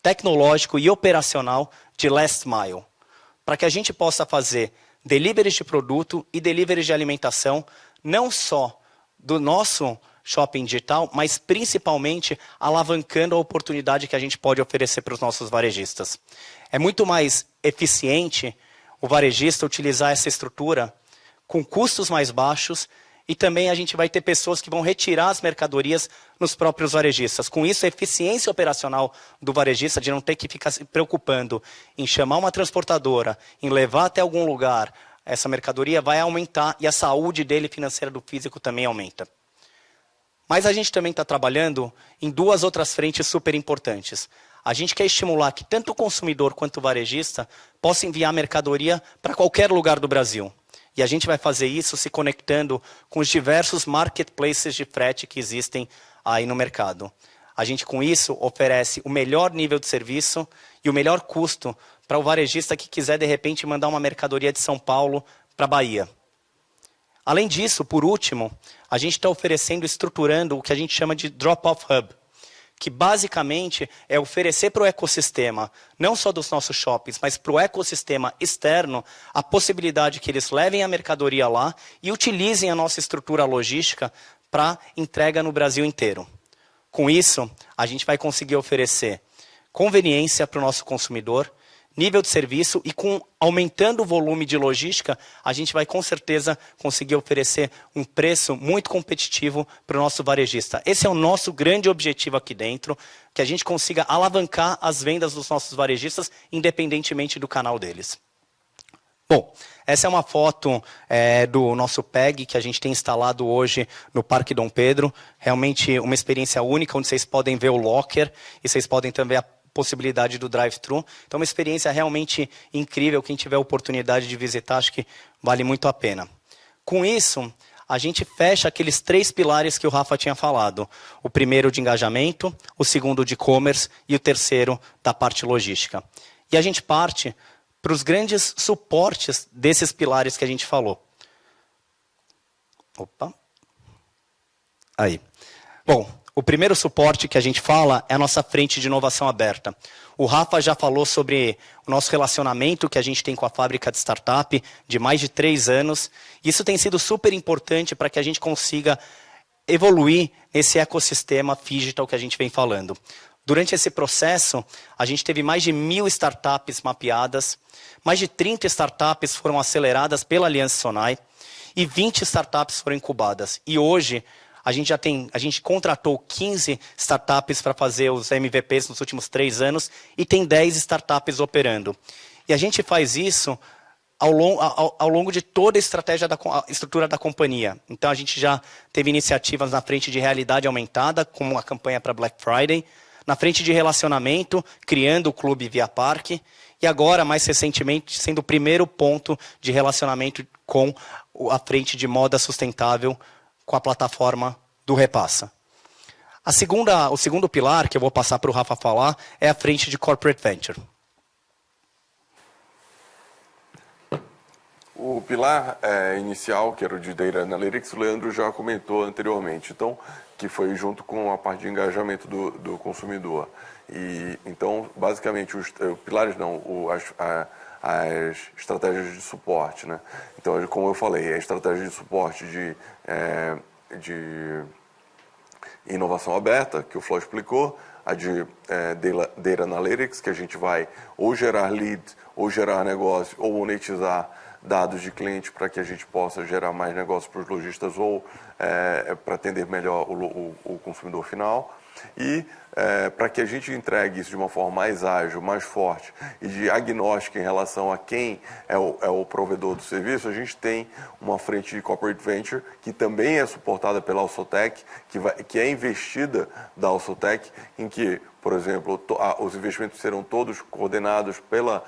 tecnológico e operacional de last mile, para que a gente possa fazer deliveries de produto e deliveries de alimentação, não só do nosso shopping digital, mas principalmente alavancando a oportunidade que a gente pode oferecer para os nossos varejistas. É muito mais eficiente o varejista utilizar essa estrutura com custos mais baixos e também a gente vai ter pessoas que vão retirar as mercadorias nos próprios varejistas. Com isso, a eficiência operacional do varejista de não ter que ficar se preocupando em chamar uma transportadora, em levar até algum lugar essa mercadoria, vai aumentar e a saúde dele financeira do físico também aumenta. Mas a gente também está trabalhando em duas outras frentes super importantes. A gente quer estimular que tanto o consumidor quanto o varejista possa enviar mercadoria para qualquer lugar do Brasil. E a gente vai fazer isso se conectando com os diversos marketplaces de frete que existem aí no mercado. A gente, com isso, oferece o melhor nível de serviço e o melhor custo para o varejista que quiser, de repente, mandar uma mercadoria de São Paulo para a Bahia. Além disso, por último, a gente está oferecendo, estruturando o que a gente chama de drop-off hub, que basicamente é oferecer para o ecossistema, não só dos nossos shoppings, mas para o ecossistema externo, a possibilidade que eles levem a mercadoria lá e utilizem a nossa estrutura logística para entrega no Brasil inteiro. Com isso, a gente vai conseguir oferecer conveniência para o nosso consumidor, nível de serviço e aumentando o volume de logística, a gente vai com certeza conseguir oferecer um preço muito competitivo para o nosso varejista. Esse é o nosso grande objetivo aqui dentro, que a gente consiga alavancar as vendas dos nossos varejistas, independentemente do canal deles. Bom, essa é uma foto do nosso PEG que a gente tem instalado hoje no Parque Dom Pedro. Realmente uma experiência única, onde vocês podem ver o locker e vocês podem também ver a possibilidade do drive-thru. Então, uma experiência realmente incrível. Quem tiver a oportunidade de visitar, acho que vale muito a pena. Com isso, a gente fecha aqueles 3 pilares que o Rafa tinha falado. O primeiro de engajamento, o segundo de e-commerce e o terceiro da parte logística. E a gente parte para os grandes suportes desses pilares que a gente falou. Opa. Aí. Bom, o primeiro suporte que a gente fala é a nossa frente de inovação aberta. O Rafa já falou sobre o nosso relacionamento que a gente tem com a fábrica de startup de mais de 3 anos. Isso tem sido super importante para que a gente consiga evoluir esse ecossistema digital que a gente vem falando. Durante esse processo, a gente teve mais de 1.000 startups mapeadas, mais de 30 startups foram aceleradas pela Aliança Sonai e 20 startups foram incubadas. E hoje, a gente contratou 15 startups para fazer os MVPs nos últimos 3 anos e tem 10 startups operando. E a gente faz isso ao longo de toda a estrutura da companhia. Então, a gente já teve iniciativas na frente de realidade aumentada, como a campanha para Black Friday, na frente de relacionamento, criando o Clube Via Parque, e agora, mais recentemente, sendo o primeiro ponto de relacionamento com a frente de moda sustentável com a plataforma do Repassa. O segundo pilar, que eu vou passar para o Rafa falar, é a frente de Corporate Venture. O pilar inicial, que era o de Data Analytics, o Leandro já comentou anteriormente, então, que foi junto com a parte de engajamento do consumidor. E, então, basicamente, os pilares não, as estratégias de suporte, né? Então, como eu falei, a estratégia de suporte de inovação aberta, que o Flo explicou, a de Data Analytics, que a gente vai ou gerar lead, ou gerar negócio, ou monetizar dados de cliente para que a gente possa gerar mais negócios para os lojistas ou para atender melhor o consumidor final. E para que a gente entregue isso de uma forma mais ágil, mais forte e diagnóstica em relação a quem é o provedor do serviço, a gente tem uma frente de Corporate Venture que também é suportada pela Alsotec, que é investida da Alsotec, em que, por exemplo, os investimentos serão todos coordenados pela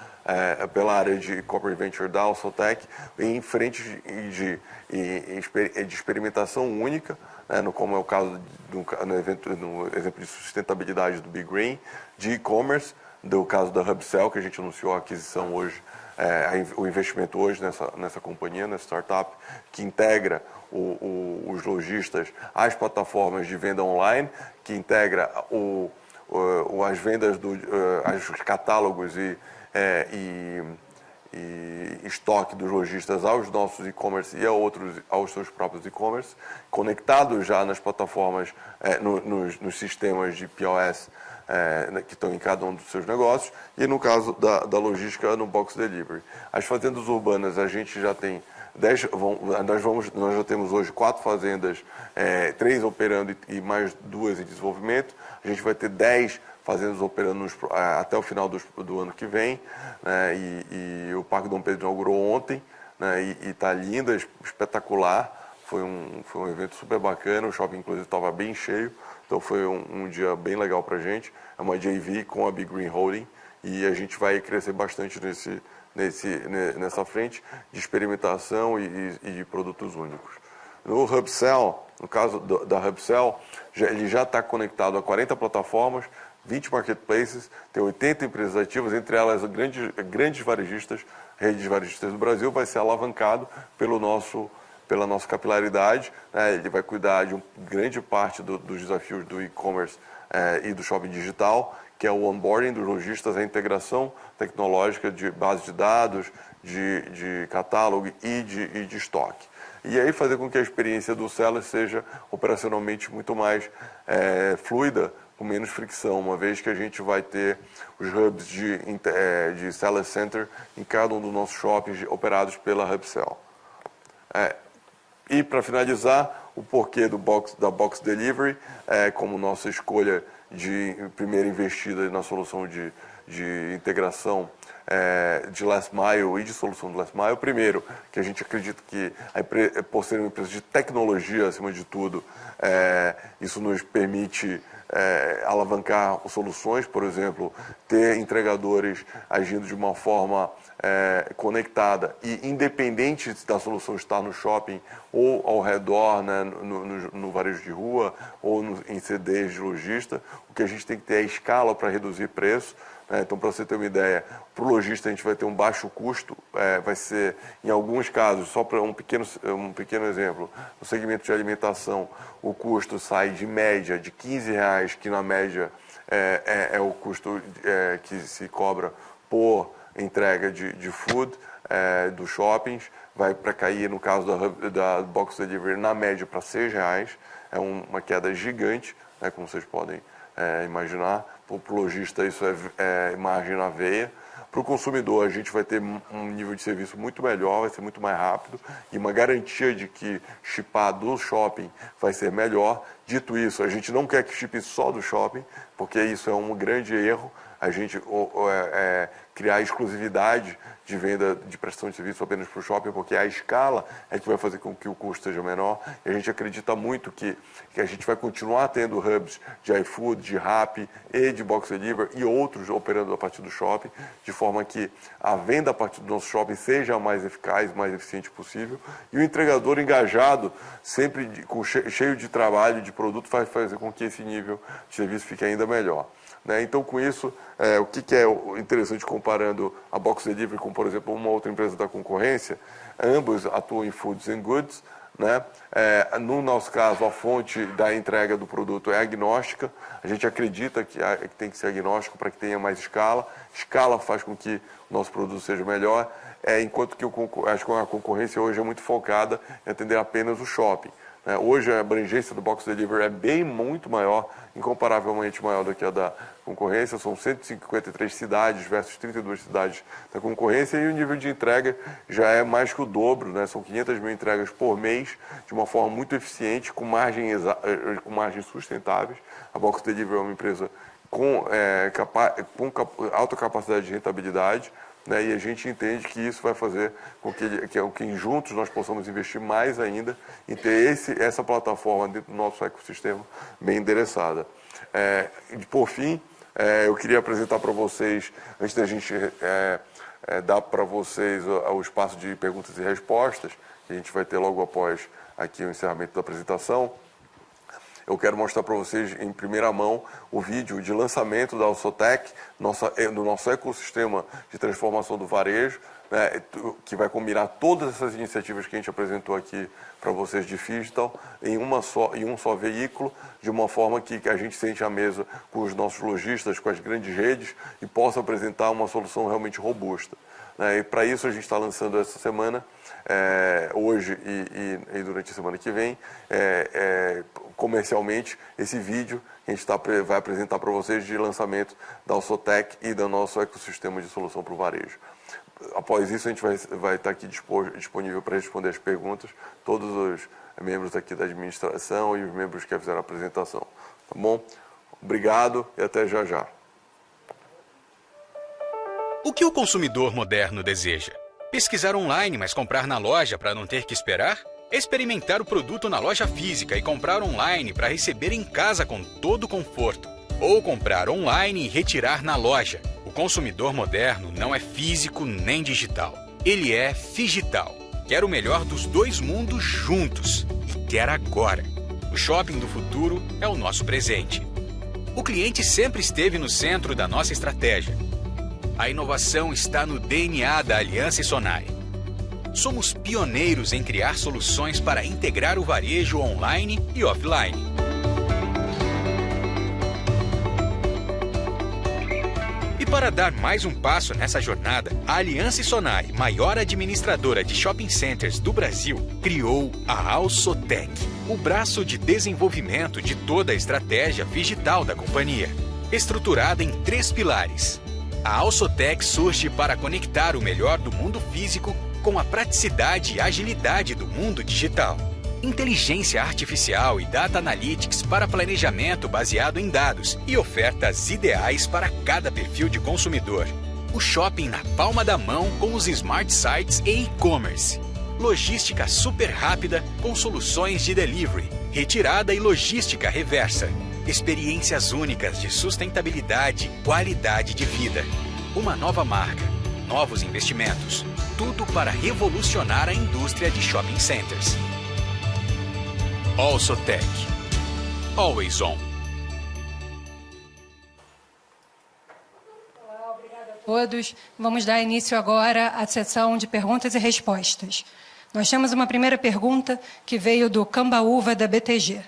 área de Corporate Venture da Alsotec, em frente de experimentação única, né, como é o caso no exemplo de sustentabilidade do Big Green, de e-commerce, do caso da Hubcell, que a gente anunciou a aquisição hoje, o investimento hoje nessa companhia, nessa startup, que integra os lojistas às plataformas de venda online, que integra as vendas, os catálogos e estoque dos lojistas aos nossos e-commerce e aos seus próprios e-commerce, conectados já nas plataformas, nos sistemas de POS que estão em cada um dos seus negócios, e no caso da logística, no Box Delivery. As fazendas urbanas, a gente já tem 10, nós já temos hoje 4 fazendas, 3 operando e mais 2 em desenvolvimento. A gente vai ter 10 fazendas operando até o final do ano que vem, né? E o Parque Dom Pedro inaugurou ontem, né? E está linda, espetacular. Foi um evento super bacana, o shopping inclusive estava bem cheio, então foi um dia bem legal para a gente. É uma JV com a Big Green Holding e a gente vai crescer bastante nessa frente de experimentação e de produtos únicos. No Hubcell, no caso da Hubcell, ele já está conectado a 40 plataformas, 20 marketplaces, tem 80 empresas ativas, entre elas grandes varejistas, redes de varejistas do Brasil, vai ser alavancado pela nossa capilaridade, né? Ele vai cuidar de grande parte dos desafios do e-commerce e do shopping digital, que é o onboarding dos lojistas, a integração tecnológica de base de dados, de catálogo e de estoque. E aí fazer com que a experiência do seller seja operacionalmente muito mais fluida, com menos fricção, uma vez que a gente vai ter os hubs de Seller Center em cada um dos nossos shoppings operados pela HubSell. E para finalizar, o porquê da Box Delivery, como nossa escolha de primeira investida na solução de integração de Last Mile e de solução de Last Mile. Primeiro, que a gente acredita que, por ser uma empresa de tecnologia, acima de tudo, isso nos permite alavancar soluções, por exemplo, ter entregadores agindo de uma forma conectada e independente da solução estar no shopping ou ao redor, né, no varejo de rua ou em CDs de lojista. O que a gente tem que ter é escala para reduzir preço. Então, para você ter uma ideia, para o lojista a gente vai ter um baixo custo, vai ser, em alguns casos, só para um pequeno exemplo, no segmento de alimentação, o custo sai de média de R$15, que na média é o custo que se cobra por entrega de food dos shoppings, vai para cair, no caso da Box Delivery, na média para R$6, é uma queda gigante, né, como vocês podem imaginar. Para o lojista isso é margem na veia. Para o consumidor a gente vai ter um nível de serviço muito melhor, vai ser muito mais rápido e uma garantia de que chipar do shopping vai ser melhor. Dito isso, a gente não quer que chipe só do shopping, porque isso é um grande erro. A gente criar exclusividade de venda de prestação de serviço apenas para o shopping, porque a escala é que vai fazer com que o custo seja menor. E a gente acredita muito que a gente vai continuar tendo hubs de iFood, de Rappi e de Box Delivery e outros operando a partir do shopping, de forma que a venda a partir do nosso shopping seja a mais eficaz, mais eficiente possível. E o entregador engajado, sempre cheio de trabalho, de produto, vai fazer com que esse nível de serviço fique ainda melhor. Então, com isso, o que é interessante comparando a Box Delivery com, por exemplo, uma outra empresa da concorrência, ambos atuam em Foods and Goods. No nosso caso, a fonte da entrega do produto é agnóstica. A gente acredita que tem que ser agnóstico para que tenha mais escala. Escala faz com que o nosso produto seja melhor, enquanto que acho que a concorrência hoje é muito focada em atender apenas o shopping. Hoje a abrangência do Box Delivery é muito maior, incomparavelmente maior do que a da concorrência. São 153 cidades versus 32 cidades da concorrência e o nível de entrega já é mais que o dobro, né? São 500 mil entregas por mês, de uma forma muito eficiente, com margens sustentáveis. A Box Delivery é uma empresa com alta capacidade de rentabilidade, né, e a gente entende que isso vai fazer com que juntos nós possamos investir mais ainda em ter essa plataforma dentro do nosso ecossistema bem endereçada. Por fim, eu queria apresentar para vocês, antes da gente dar para vocês o espaço de perguntas e respostas, que a gente vai ter logo após aqui o encerramento da apresentação. Eu quero mostrar para vocês em primeira mão o vídeo de lançamento da Alsotec, do nosso ecossistema de transformação do varejo, né, que vai combinar todas essas iniciativas que a gente apresentou aqui para vocês de digital em um só veículo, de uma forma que a gente sente à mesa com os nossos lojistas, com as grandes redes e possa apresentar uma solução realmente robusta. E para isso a gente está lançando essa semana, hoje e durante a semana que vem, comercialmente, esse vídeo que a gente vai apresentar para vocês de lançamento da Alsotec e do nosso ecossistema de solução para o varejo. Após isso, a gente vai estar aqui disponível para responder as perguntas, todos os membros aqui da administração e os membros que fizeram a apresentação. Tá bom? Obrigado e até já já. O que o consumidor moderno deseja? Pesquisar online, mas comprar na loja para não ter que esperar? Experimentar o produto na loja física e comprar online para receber em casa com todo o conforto? Ou comprar online e retirar na loja? O consumidor moderno não é físico nem digital. Ele é figital. Quer o melhor dos dois mundos juntos. E quer agora. O shopping do futuro é o nosso presente. O cliente sempre esteve no centro da nossa estratégia. A inovação está no DNA da Aliança Sonai. Somos pioneiros em criar soluções para integrar o varejo online e offline. Para dar mais um passo nessa jornada, a Aliança Sonai, maior administradora de shopping centers do Brasil, criou a Alsotec, o braço de desenvolvimento de toda a estratégia digital da companhia, estruturada em 3 pilares. A Alsotec surge para conectar o melhor do mundo físico com a praticidade e agilidade do mundo digital. Inteligência artificial e data analytics para planejamento baseado em dados e ofertas ideais para cada perfil de consumidor. O shopping na palma da mão com os smart sites e e-commerce. Logística super rápida com soluções de delivery, retirada e logística reversa. Experiências únicas de sustentabilidade e qualidade de vida. Uma nova marca, novos investimentos. Tudo para revolucionar a indústria de shopping centers. Alsotec. Always on. Olá, obrigada a todos. Vamos dar início agora à sessão de perguntas e respostas. Nós temos uma primeira pergunta que veio do Cambaúva da BTG.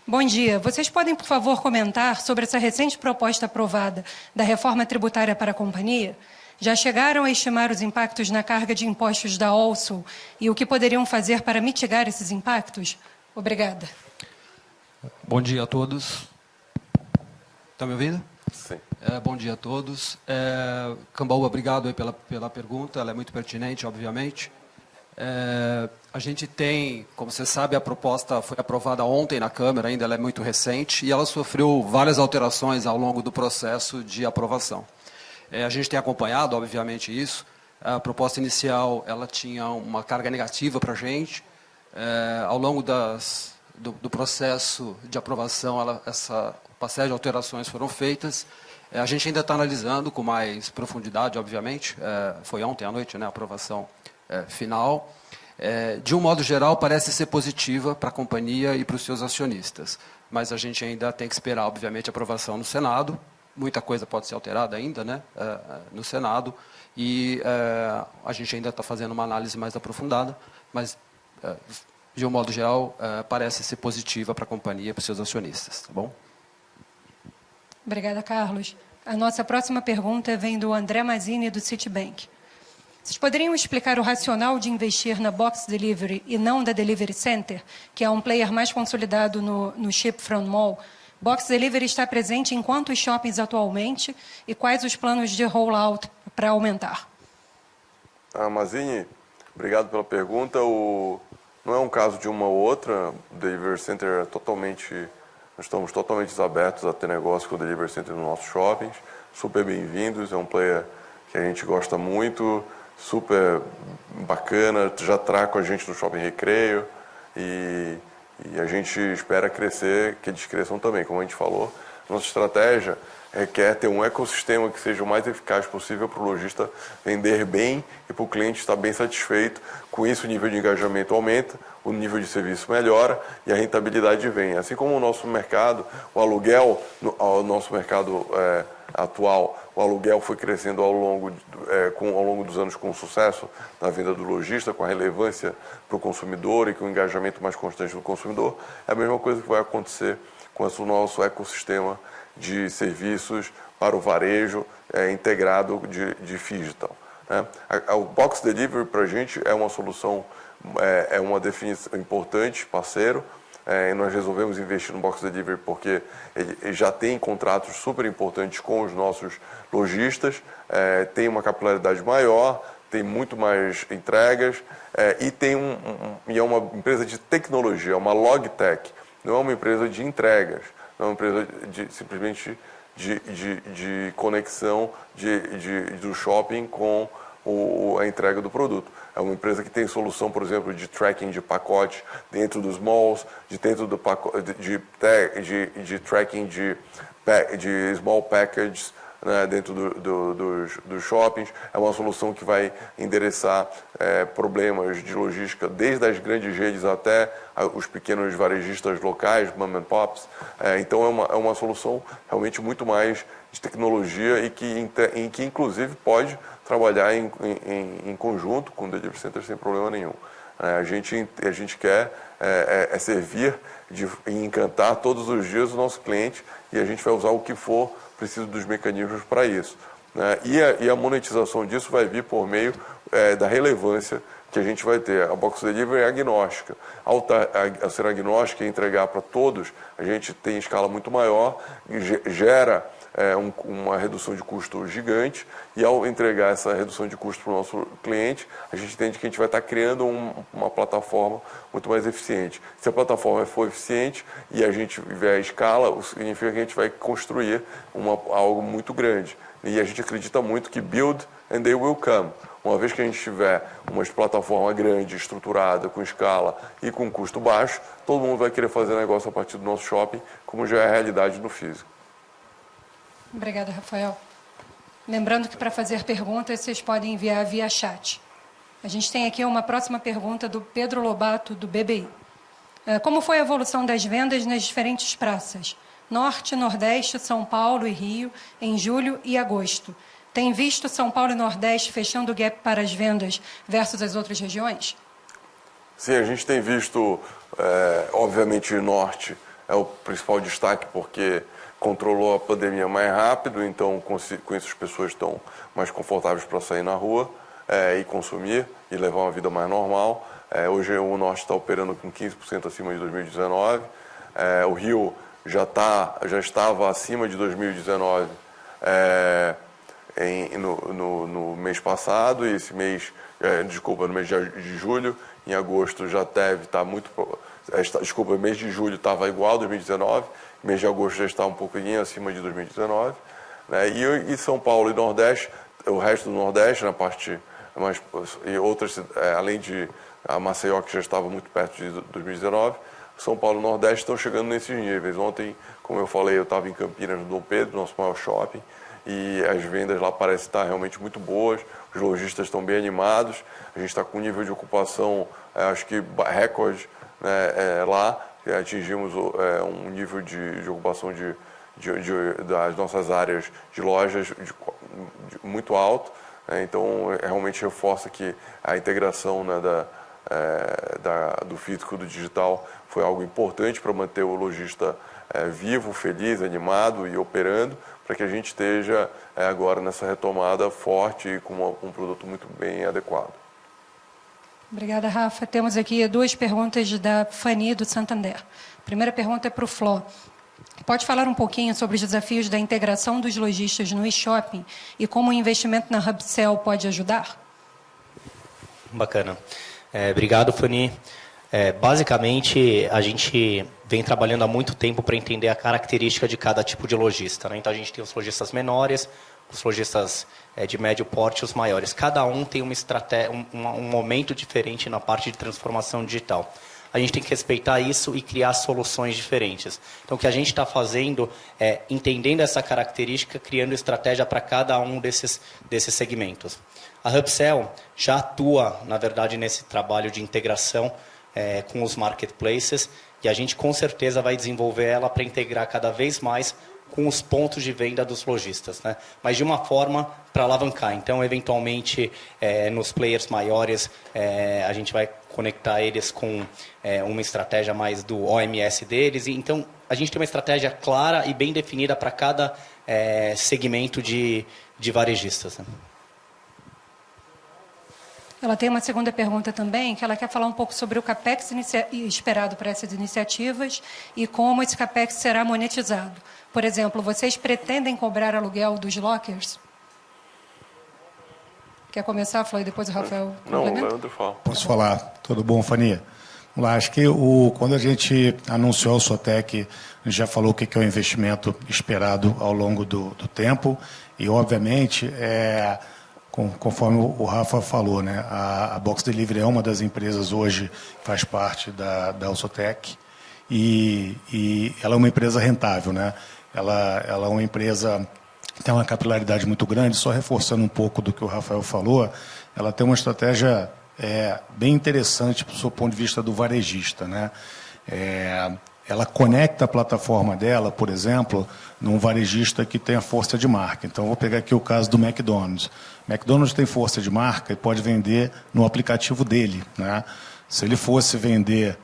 Bom dia. Vocês podem, por favor, comentar sobre essa recente proposta aprovada da reforma tributária para a companhia? Já chegaram a estimar os impactos na carga de impostos da Also e o que poderiam fazer para mitigar esses impactos? Obrigada. Bom dia a todos. Está me ouvindo? Sim. Bom dia a todos. Cambaúva, obrigado aí pela pergunta, ela é muito pertinente, obviamente. A gente tem, como você sabe, a proposta foi aprovada ontem na Câmara, ainda ela é muito recente, e ela sofreu várias alterações ao longo do processo de aprovação. A gente tem acompanhado, obviamente, isso. A proposta inicial ela tinha uma carga negativa para a gente. Ao longo do processo de aprovação, uma série de alterações foram feitas. A gente ainda está analisando com mais profundidade, obviamente. Foi ontem à noite, né, a aprovação final. De um modo geral, parece ser positiva para a companhia e para os seus acionistas. Mas a gente ainda tem que esperar, obviamente, a aprovação no Senado. Muita coisa pode ser alterada ainda, né, no Senado. E a gente ainda está fazendo uma análise mais aprofundada, mas de um modo geral, parece ser positiva para a companhia e para os seus acionistas. Tá bom? Obrigada, Carlos. A nossa próxima pergunta vem do André Mazzini, do Citibank. Vocês poderiam explicar o racional de investir na Box Delivery e não da Delivery Center, que é um player mais consolidado no Ship From Mall? Box Delivery está presente em quantos shoppings atualmente e quais os planos de rollout para aumentar? Mazzini, obrigado pela pergunta. Não é um caso de uma ou outra. O Delivery Center nós estamos totalmente abertos a ter negócio com o Delivery Center nos nossos shoppings. Super bem-vindos, é um player que a gente gosta muito, super bacana, já traz com a gente no Shopping Recreio e a gente espera crescer, que eles cresçam também. Como a gente falou, nossa estratégia quer ter um ecossistema que seja o mais eficaz possível para o lojista vender bem e para o cliente estar bem satisfeito. Com isso, o nível de engajamento aumenta, o nível de serviço melhora e a rentabilidade vem. Assim como o nosso mercado, o aluguel, o nosso mercado atual, o aluguel foi crescendo ao longo dos anos com sucesso na venda do lojista, com a relevância para o consumidor e com o engajamento mais constante do consumidor. É a mesma coisa que vai acontecer com o nosso ecossistema de serviços para o varejo integrado de digital. Né? O Box Delivery para a gente é uma solução, é uma definição importante, parceiro. Nós resolvemos investir no Box Delivery porque ele já tem contratos super importantes com os nossos lojistas, tem uma capilaridade maior, tem muito mais entregas e é uma empresa de tecnologia, é uma logtech, não é uma empresa de entregas, não é uma empresa simplesmente de conexão do shopping com a entrega do produto. É uma empresa que tem solução, por exemplo, de tracking de pacote dentro dos malls, de tracking de small packages, né, dentro dos shoppings. É uma solução que vai endereçar problemas de logística desde as grandes redes até os pequenos varejistas locais, mom and pops. Então é uma solução realmente muito mais de tecnologia e que inclusive pode trabalhar em conjunto com o Delivery Center sem problema nenhum. A gente quer servir e encantar todos os dias o nosso cliente e a gente vai usar o que for preciso dos mecanismos para isso. né? E a monetização disso vai vir por meio da relevância que a gente vai ter. A Box Delivery é agnóstica. Ao ser agnóstica e entregar para todos, a gente tem escala muito maior, gera uma redução de custo gigante, e ao entregar essa redução de custo para o nosso cliente, a gente entende que a gente vai estar criando uma plataforma muito mais eficiente. Se a plataforma for eficiente e a gente tiver a escala, significa que a gente vai construir algo muito grande. E a gente acredita muito que build and they will come. Uma vez que a gente tiver uma plataforma grande, estruturada, com escala e com custo baixo, todo mundo vai querer fazer negócio a partir do nosso shopping, como já é a realidade no físico. Obrigada, Rafael. Lembrando que para fazer perguntas, vocês podem enviar via chat. A gente tem aqui uma próxima pergunta do Pedro Lobato, do BBI. Como foi a evolução das vendas nas diferentes praças? Norte, Nordeste, São Paulo e Rio, em julho e agosto. Tem visto São Paulo e Nordeste fechando o gap para as vendas versus as outras regiões? Sim, a gente tem visto, obviamente, o Norte é o principal destaque, porque controlou a pandemia mais rápido, então com isso as pessoas estão mais confortáveis para sair na rua e consumir e levar uma vida mais normal. Hoje o Norte está operando com 15% acima de 2019. O Rio já estava acima de 2019 no mês passado, e esse mês, no mês de julho, em agosto já deve estar muito... o mês de julho estava igual a 2019, mês de agosto já está um pouquinho acima de 2019, né? E São Paulo e Nordeste, o resto do Nordeste, na parte mais, e outras, além de a Maceió, que já estava muito perto de 2019, São Paulo e Nordeste estão chegando nesses níveis. Ontem, como eu falei, eu estava em Campinas, no Dom Pedro, nosso maior shopping, e as vendas lá parecem estar realmente muito boas, os lojistas estão bem animados, a gente está com um nível de ocupação, acho que recorde, né, lá, atingimos um nível de ocupação das nossas áreas de lojas muito alto, então realmente reforça que a integração, né, do físico e do digital foi algo importante para manter o lojista vivo, feliz, animado e operando, para que a gente esteja agora nessa retomada forte e com um produto muito bem adequado. Obrigada, Rafa. Temos aqui duas perguntas da Fanny, do Santander. A primeira pergunta é para o Fló. Pode falar um pouquinho sobre os desafios da integração dos lojistas no e-shopping e como o investimento na Hubcell pode ajudar? Bacana. Obrigado, Fanny. Basicamente, a gente vem trabalhando há muito tempo para entender a característica de cada tipo de lojista, né? Então, a gente tem os lojistas menores, os lojistas de médio porte e os maiores. Cada um tem uma estratégia, um momento diferente na parte de transformação digital. A gente tem que respeitar isso e criar soluções diferentes. Então, o que a gente está fazendo é, entendendo essa característica, criando estratégia para cada um desses segmentos. A Hubcell já atua, na verdade, nesse trabalho de integração com os marketplaces, e a gente com certeza vai desenvolver ela para integrar cada vez mais com os pontos de venda dos lojistas, né? Mas de uma forma para alavancar. Então, eventualmente, nos players maiores, a gente vai conectar eles com uma estratégia mais do OMS deles. Então, a gente tem uma estratégia clara e bem definida para cada segmento de varejistas, né? Ela tem uma segunda pergunta também, que ela quer falar um pouco sobre o CAPEX esperado para essas iniciativas e como esse CAPEX será monetizado. Por exemplo, vocês pretendem cobrar aluguel dos lockers? Quer começar, Fló, e depois o Rafael complementa? Não, Leandro fala. Posso falar? Tudo bom, Fanny? Vamos lá, acho que quando a gente anunciou o Sotec, a gente já falou o que é o investimento esperado ao longo do tempo e, obviamente, conforme o Rafa falou, né, a Box Delivery é uma das empresas hoje que faz parte da Sotec e ela é uma empresa rentável, né? Ela é uma empresa que tem uma capilaridade muito grande, só reforçando um pouco do que o Rafael falou, ela tem uma estratégia bem interessante do seu ponto de vista do varejista, né? Ela conecta a plataforma dela, por exemplo, num varejista que tem a força de marca. Então, vou pegar aqui o caso do McDonald's. O McDonald's tem força de marca e pode vender no aplicativo dele, né? Se ele fosse vender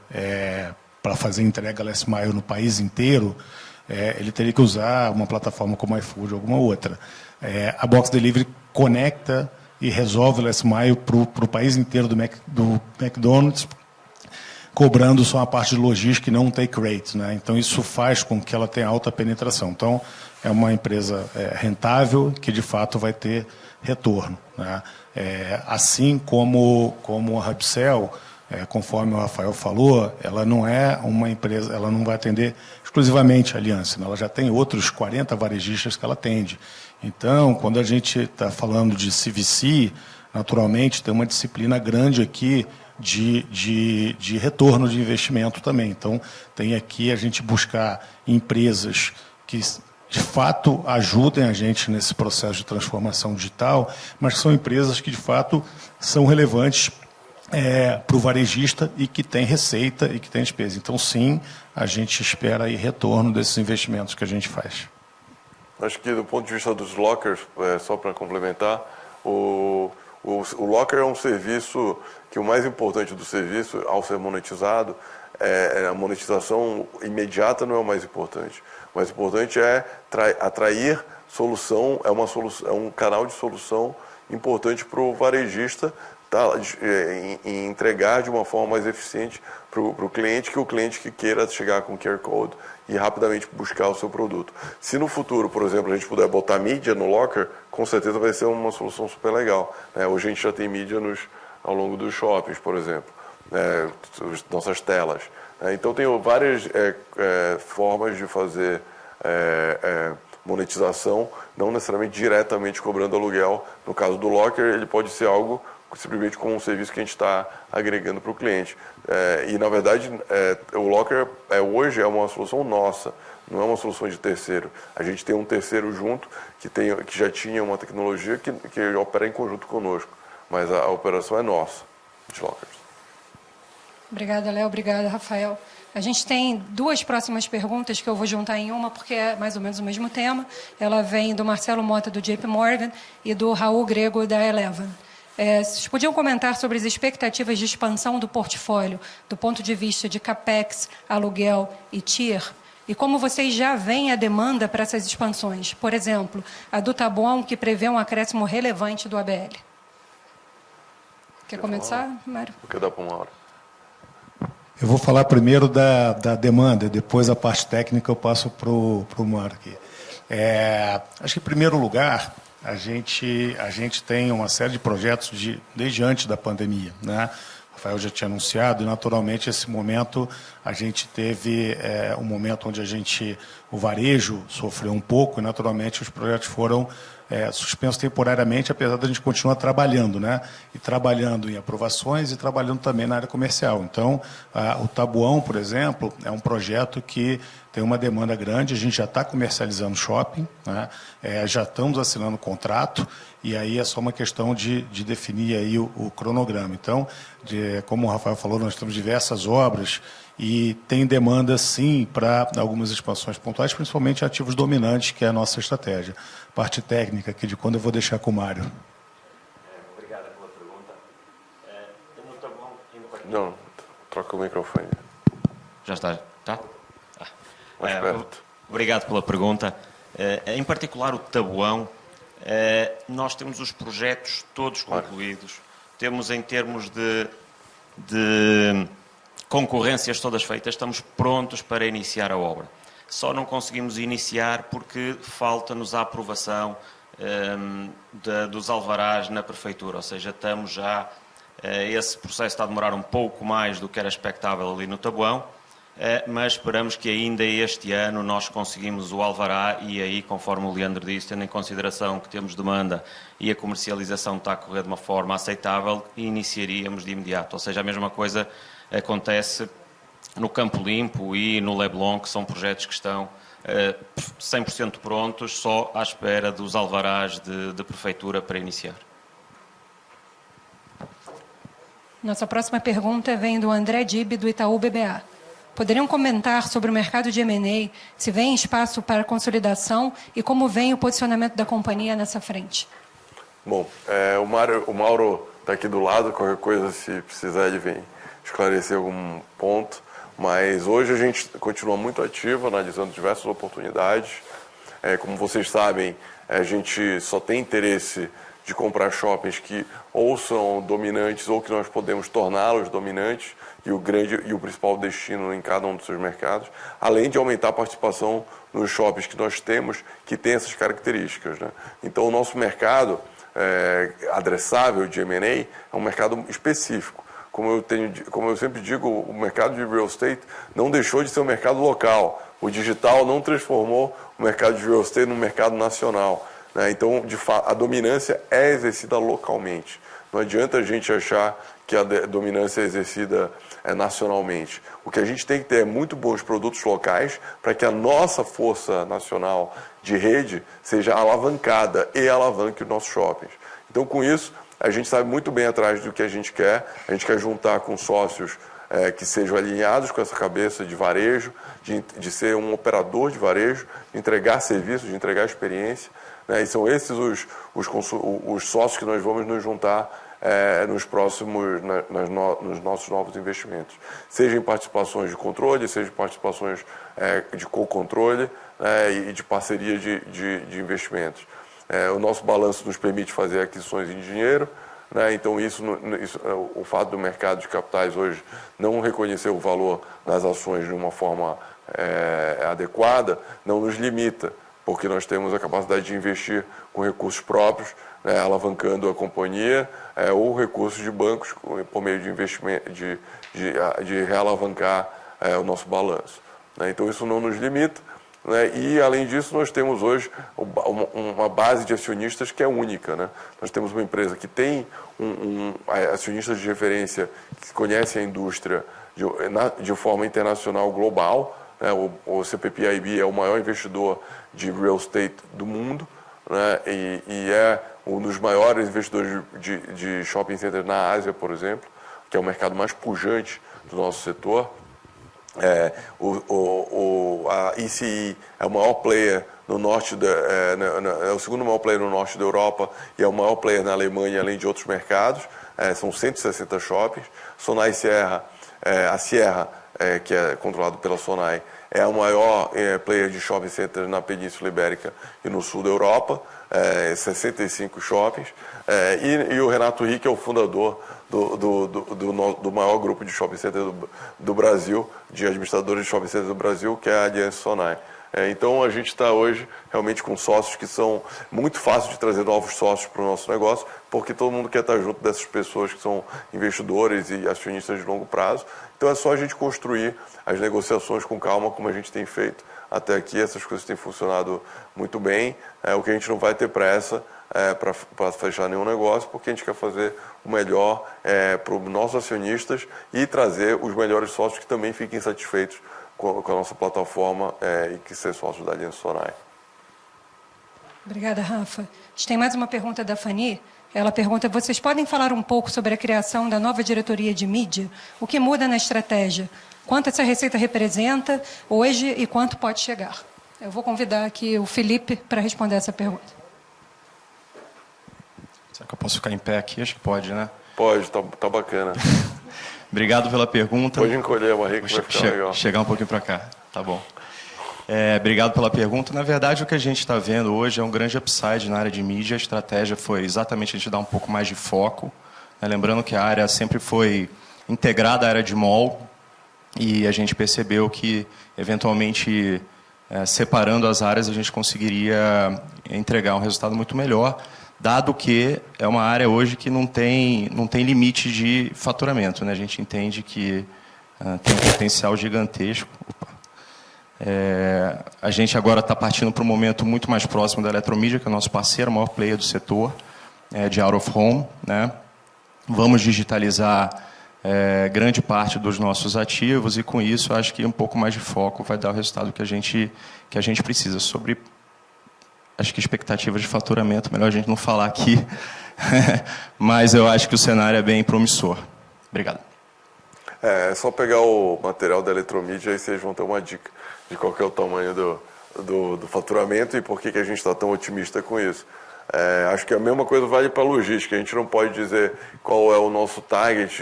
para fazer entrega last mile no país inteiro, ele teria que usar uma plataforma como iFood ou alguma outra. A Box Delivery conecta e resolve o Last Mile para o país inteiro do McDonald's, cobrando só a parte de logística e não um take rate, né? Então, isso faz com que ela tenha alta penetração. Então, é uma empresa rentável que, de fato, vai ter retorno, né? Assim como a Hubcell, conforme o Rafael falou, ela não é uma empresa, ela não vai atender exclusivamente a Aliança, né? Ela já tem outros 40 varejistas que ela atende. Então, quando a gente está falando de CVC, naturalmente tem uma disciplina grande aqui de retorno de investimento também. Então, tem aqui a gente buscar empresas que, de fato, ajudem a gente nesse processo de transformação digital, mas são empresas que, de fato, são relevantes para o varejista e que tem receita e que tem despesa. Então, sim, a gente espera aí retorno desses investimentos que a gente faz. Acho que, do ponto de vista dos lockers, só para complementar, o locker é um serviço que o mais importante do serviço, ao ser monetizado, a monetização imediata não é o mais importante. O mais importante é atrair solução, é um canal de solução importante para o varejista em entregar de uma forma mais eficiente para o cliente, que o cliente que queira chegar com QR Code e rapidamente buscar o seu produto. Se no futuro, por exemplo, a gente puder botar mídia no locker, com certeza vai ser uma solução super legal, né? Hoje a gente já tem mídia ao longo dos shoppings, por exemplo, nossas telas. Então tem várias formas de fazer monetização, não necessariamente diretamente cobrando aluguel. No caso do locker, ele pode ser algo simplesmente como um serviço que a gente está agregando para o cliente. E, na verdade, o locker hoje é uma solução nossa, não é uma solução de terceiro. A gente tem um terceiro junto que já tinha uma tecnologia que opera em conjunto conosco, mas a operação é nossa, de lockers. Obrigada, Léo. Obrigada, Rafael. A gente tem duas próximas perguntas que eu vou juntar em uma, porque é mais ou menos o mesmo tema. Ela vem do Marcelo Mota, do JP Morgan, e do Raul Grego, da Eleven. Vocês podiam comentar sobre as expectativas de expansão do portfólio, do ponto de vista de CAPEX, aluguel e TIR? E como vocês já veem a demanda para essas expansões? Por exemplo, a do Tabuão, que prevê um acréscimo relevante do ABL. Quer começar, Mário? Porque dá para uma hora. Eu vou falar primeiro da demanda, depois a parte técnica eu passo para o Mário aqui. Acho que, em primeiro lugar, a gente tem uma série de projetos desde antes da pandemia, né? O Rafael já tinha anunciado, e naturalmente esse momento a gente teve um momento onde o varejo sofreu um pouco, e naturalmente os projetos foram suspensos temporariamente, apesar da gente continuar trabalhando, né? E trabalhando em aprovações e trabalhando também na área comercial. Então, o Tabuão, por exemplo, é um projeto que tem uma demanda grande, a gente já está comercializando shopping, né? Já estamos assinando contrato, e aí é só uma questão de definir aí o cronograma. Então, como o Rafael falou, nós temos diversas obras e tem demanda, sim, para algumas expansões pontuais, principalmente ativos dominantes, que é a nossa estratégia. Parte técnica aqui de quando eu vou deixar com o Mário. Obrigado pela pergunta. Não, troca o microfone. Já está? Tá? Mais perto. Obrigado pela pergunta. Em particular, o Tabuão, nós temos os projetos todos concluídos. Temos, em termos de concorrências todas feitas, estamos prontos para iniciar a obra. Só não conseguimos iniciar porque falta-nos a aprovação dos alvarás na Prefeitura, ou seja, estamos já... esse processo está a demorar um pouco mais do que era expectável ali no Tabuão, mas esperamos que ainda este ano nós conseguimos o alvará e aí, conforme o Leandro disse, tendo em consideração que temos demanda e a comercialização está a correr de uma forma aceitável, iniciaríamos de imediato. Ou seja, a mesma coisa acontece no Campo Limpo e no Leblon, que são projetos que estão 100% prontos, só à espera dos alvarás de Prefeitura para iniciar. Nossa próxima pergunta vem do André Dib, do Itaú BBA. Poderiam comentar sobre o mercado de M&A, se vem espaço para consolidação e como vem o posicionamento da companhia nessa frente? Bom, o Mauro está aqui do lado, qualquer coisa, se precisar, ele vem esclarecer algum ponto. Mas hoje a gente continua muito ativo, analisando diversas oportunidades. Como vocês sabem, a gente só tem interesse de comprar shoppings que ou são dominantes ou que nós podemos torná-los dominantes e o principal destino em cada um dos seus mercados, além de aumentar a participação nos shoppings que nós temos que tem essas características, né? Então, o nosso mercado adressável de M&A é um mercado específico. Como eu sempre digo, o mercado de real estate não deixou de ser um mercado local. O digital não transformou o mercado de real estate num mercado nacional, né? Então, de fato, a dominância é exercida localmente. Não adianta a gente achar que a dominância é exercida nacionalmente. O que a gente tem que ter é muito bons produtos locais para que a nossa força nacional de rede seja alavancada e alavanque os nossos shoppings. Então, com isso, a gente sabe muito bem atrás do que a gente quer. A gente quer juntar com sócios que sejam alinhados com essa cabeça de varejo, de ser um operador de varejo, de entregar serviços, de entregar experiência, né? E são esses os sócios que nós vamos nos juntar nos nossos novos investimentos. Seja em participações de controle, seja em participações de co-controle, né? E de parceria de investimentos. O nosso balanço nos permite fazer aquisições em dinheiro, né? Então, o fato do mercado de capitais hoje não reconhecer o valor das ações de uma forma adequada não nos limita, porque nós temos a capacidade de investir com recursos próprios, né, alavancando a companhia, ou recursos de bancos por meio de investimento, de realavancar o nosso balanço, né? Então, isso não nos limita, né? E, além disso, nós temos hoje uma base de acionistas que é única, né? Nós temos uma empresa que tem acionistas de referência que conhecem a indústria de forma internacional global, né? O CPPIB é o maior investidor de real estate do mundo, né? E é um dos maiores investidores de shopping centers na Ásia, por exemplo, que é o mercado mais pujante do nosso setor. A ECE é o maior player no norte, é o segundo maior player no norte da Europa e é o maior player na Alemanha, além de outros mercados. São 160 shoppings. Sonai Sierra, a Sierra, que é controlado pela Sonai, é o maior player de shopping center na Península Ibérica e no sul da Europa, 65 shoppings. E o Renato Rick é o fundador do maior grupo de shopping center do Brasil, de administradores de shopping center do Brasil, que é a Aliança Sonai. Então, a gente está hoje realmente com sócios que são muito fáceis de trazer novos sócios para o nosso negócio, porque todo mundo quer estar junto dessas pessoas que são investidores e acionistas de longo prazo. Então, é só a gente construir as negociações com calma, como a gente tem feito até aqui. Essas coisas têm funcionado muito bem. O que a gente não vai ter pressa para fechar nenhum negócio, porque a gente quer fazer o melhor para os nossos acionistas e trazer os melhores sócios que também fiquem satisfeitos com a nossa plataforma e que ser sócio da Aliança Sonai. Obrigada, Rafa. A gente tem mais uma pergunta da Fanny. Ela pergunta: vocês podem falar um pouco sobre a criação da nova diretoria de mídia? O que muda na estratégia? Quanto essa receita representa hoje e quanto pode chegar? Eu vou convidar aqui o Felipe para responder essa pergunta. Será que eu posso ficar em pé aqui? Acho que pode, né? Pode, tá bacana. Obrigado pela pergunta. Pode encolher a barriga que vai ficar legal. Chegar um pouquinho para cá, tá bom. Obrigado pela pergunta. Na verdade, o que a gente está vendo hoje é um grande upside na área de mídia. A estratégia foi exatamente a gente dar um pouco mais de foco, né? Lembrando que a área sempre foi integrada à área de mall e a gente percebeu que, eventualmente, separando as áreas, a gente conseguiria entregar um resultado muito melhor, dado que é uma área hoje que não tem limite de faturamento, né? A gente entende que tem um potencial gigantesco. A gente agora está partindo para um momento muito mais próximo da Eletromídia, que é o nosso parceiro, o maior player do setor de out of home, né? Vamos digitalizar grande parte dos nossos ativos e, com isso, acho que um pouco mais de foco vai dar o resultado que a gente precisa. Sobre, acho que expectativas de faturamento, melhor a gente não falar aqui, mas eu acho que o cenário é bem promissor. Obrigado. É só pegar o material da Eletromídia e vocês vão ter uma dica de qual que é o tamanho do faturamento e por que a gente está tão otimista com isso. Acho que a mesma coisa vale para a logística. A gente não pode dizer qual é o nosso target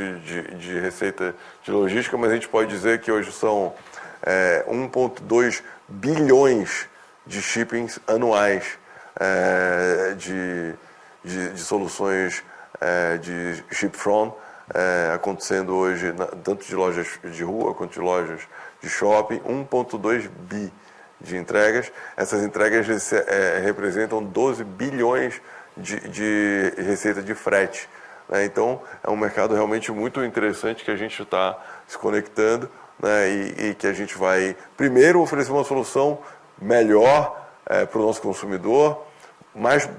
de receita de logística, mas a gente pode dizer que hoje são 1,2 bilhões de shippings anuais de soluções de ship from, acontecendo hoje, tanto de lojas de rua quanto de lojas de shopping, 1,2 bi de entregas. Essas entregas representam 12 bilhões de receita de frete. Então, é um mercado realmente muito interessante que a gente está se conectando, né, e que a gente vai, primeiro, oferecer uma solução melhor para o nosso consumidor, mais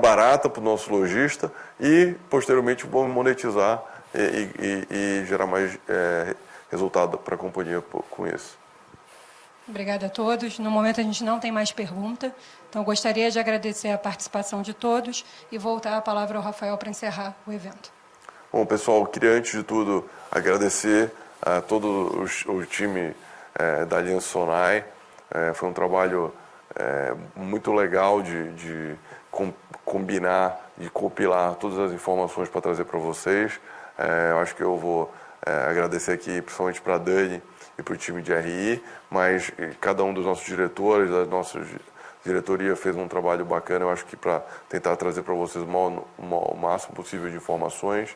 barata para o nosso lojista e, posteriormente, vamos monetizar e gerar mais resultado para a companhia com isso. Obrigada a todos. No momento a gente não tem mais pergunta, então gostaria de agradecer a participação de todos e voltar a palavra ao Rafael para encerrar o evento. Bom, pessoal, queria antes de tudo agradecer a todo o time da Aliança Sonai. Foi um trabalho muito legal de combinar, de compilar todas as informações para trazer para vocês. Eu acho que eu vou agradecer aqui principalmente para a Dani e para o time de RI, mas cada um dos nossos diretores, da nossa diretoria fez um trabalho bacana, eu acho que para tentar trazer para vocês o máximo possível de informações.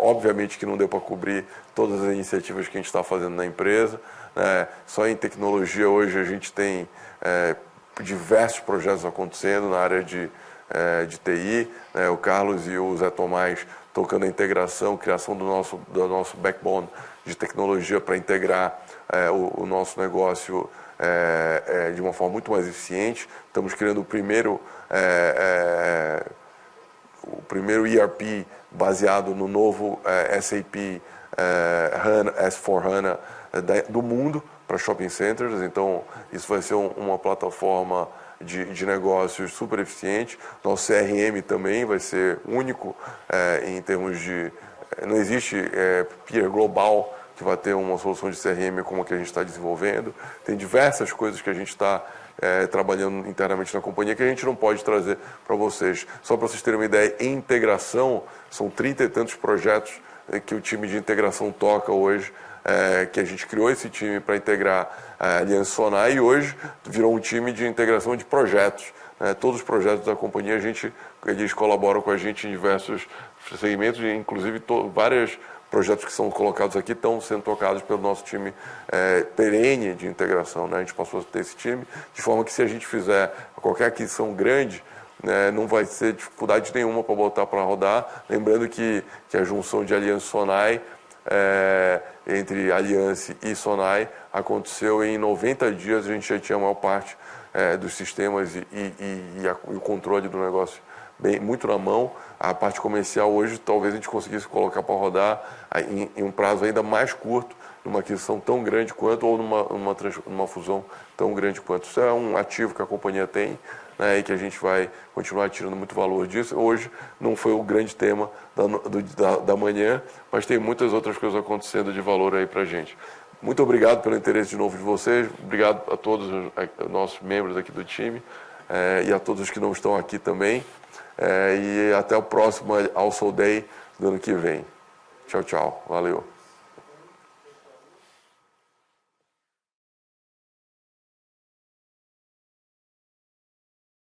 Obviamente que não deu para cobrir todas as iniciativas que a gente está fazendo na empresa. Só em tecnologia hoje a gente tem diversos projetos acontecendo na área de TI. O Carlos e o Zé Tomás tocando a integração, criação do nosso backbone de tecnologia para integrar o nosso negócio de uma forma muito mais eficiente. Estamos criando o primeiro ERP baseado no novo SAP S/4HANA do mundo para shopping centers. Então, isso vai ser uma plataforma de negócios super eficiente. Nosso CRM também vai ser único em termos de... Não existe peer global que vai ter uma solução de CRM como a que a gente está desenvolvendo. Tem diversas coisas que a gente está trabalhando internamente na companhia que a gente não pode trazer para vocês. Só para vocês terem uma ideia, em integração, são 30 e tantos projetos que o time de integração toca hoje, que a gente criou esse time para integrar a Aliança Sonai e hoje virou um time de integração de projetos. Todos os projetos da companhia, eles colaboram com a gente em diversos segmentos, inclusive vários projetos que são colocados aqui estão sendo tocados pelo nosso time perene de integração. A gente passou a ter esse time, de forma que se a gente fizer qualquer aquisição grande, não vai ser dificuldade nenhuma para botar para rodar. Lembrando que a junção de Aliança Sonai, entre Aliança e Sonai, aconteceu em 90 dias, a gente já tinha a maior parte dos sistemas e o controle do negócio muito na mão. A parte comercial hoje talvez a gente conseguisse colocar para rodar em um prazo ainda mais curto, numa aquisição tão grande quanto ou numa fusão tão grande quanto. Isso é um ativo que a companhia tem, e que a gente vai continuar tirando muito valor disso. Hoje não foi o grande tema da manhã, mas tem muitas outras coisas acontecendo de valor aí para a gente. Muito obrigado pelo interesse de novo de vocês, obrigado a todos os nossos membros aqui do time e a todos os que não estão aqui também. E até o próximo Also Day do ano que vem. Tchau, tchau. Valeu.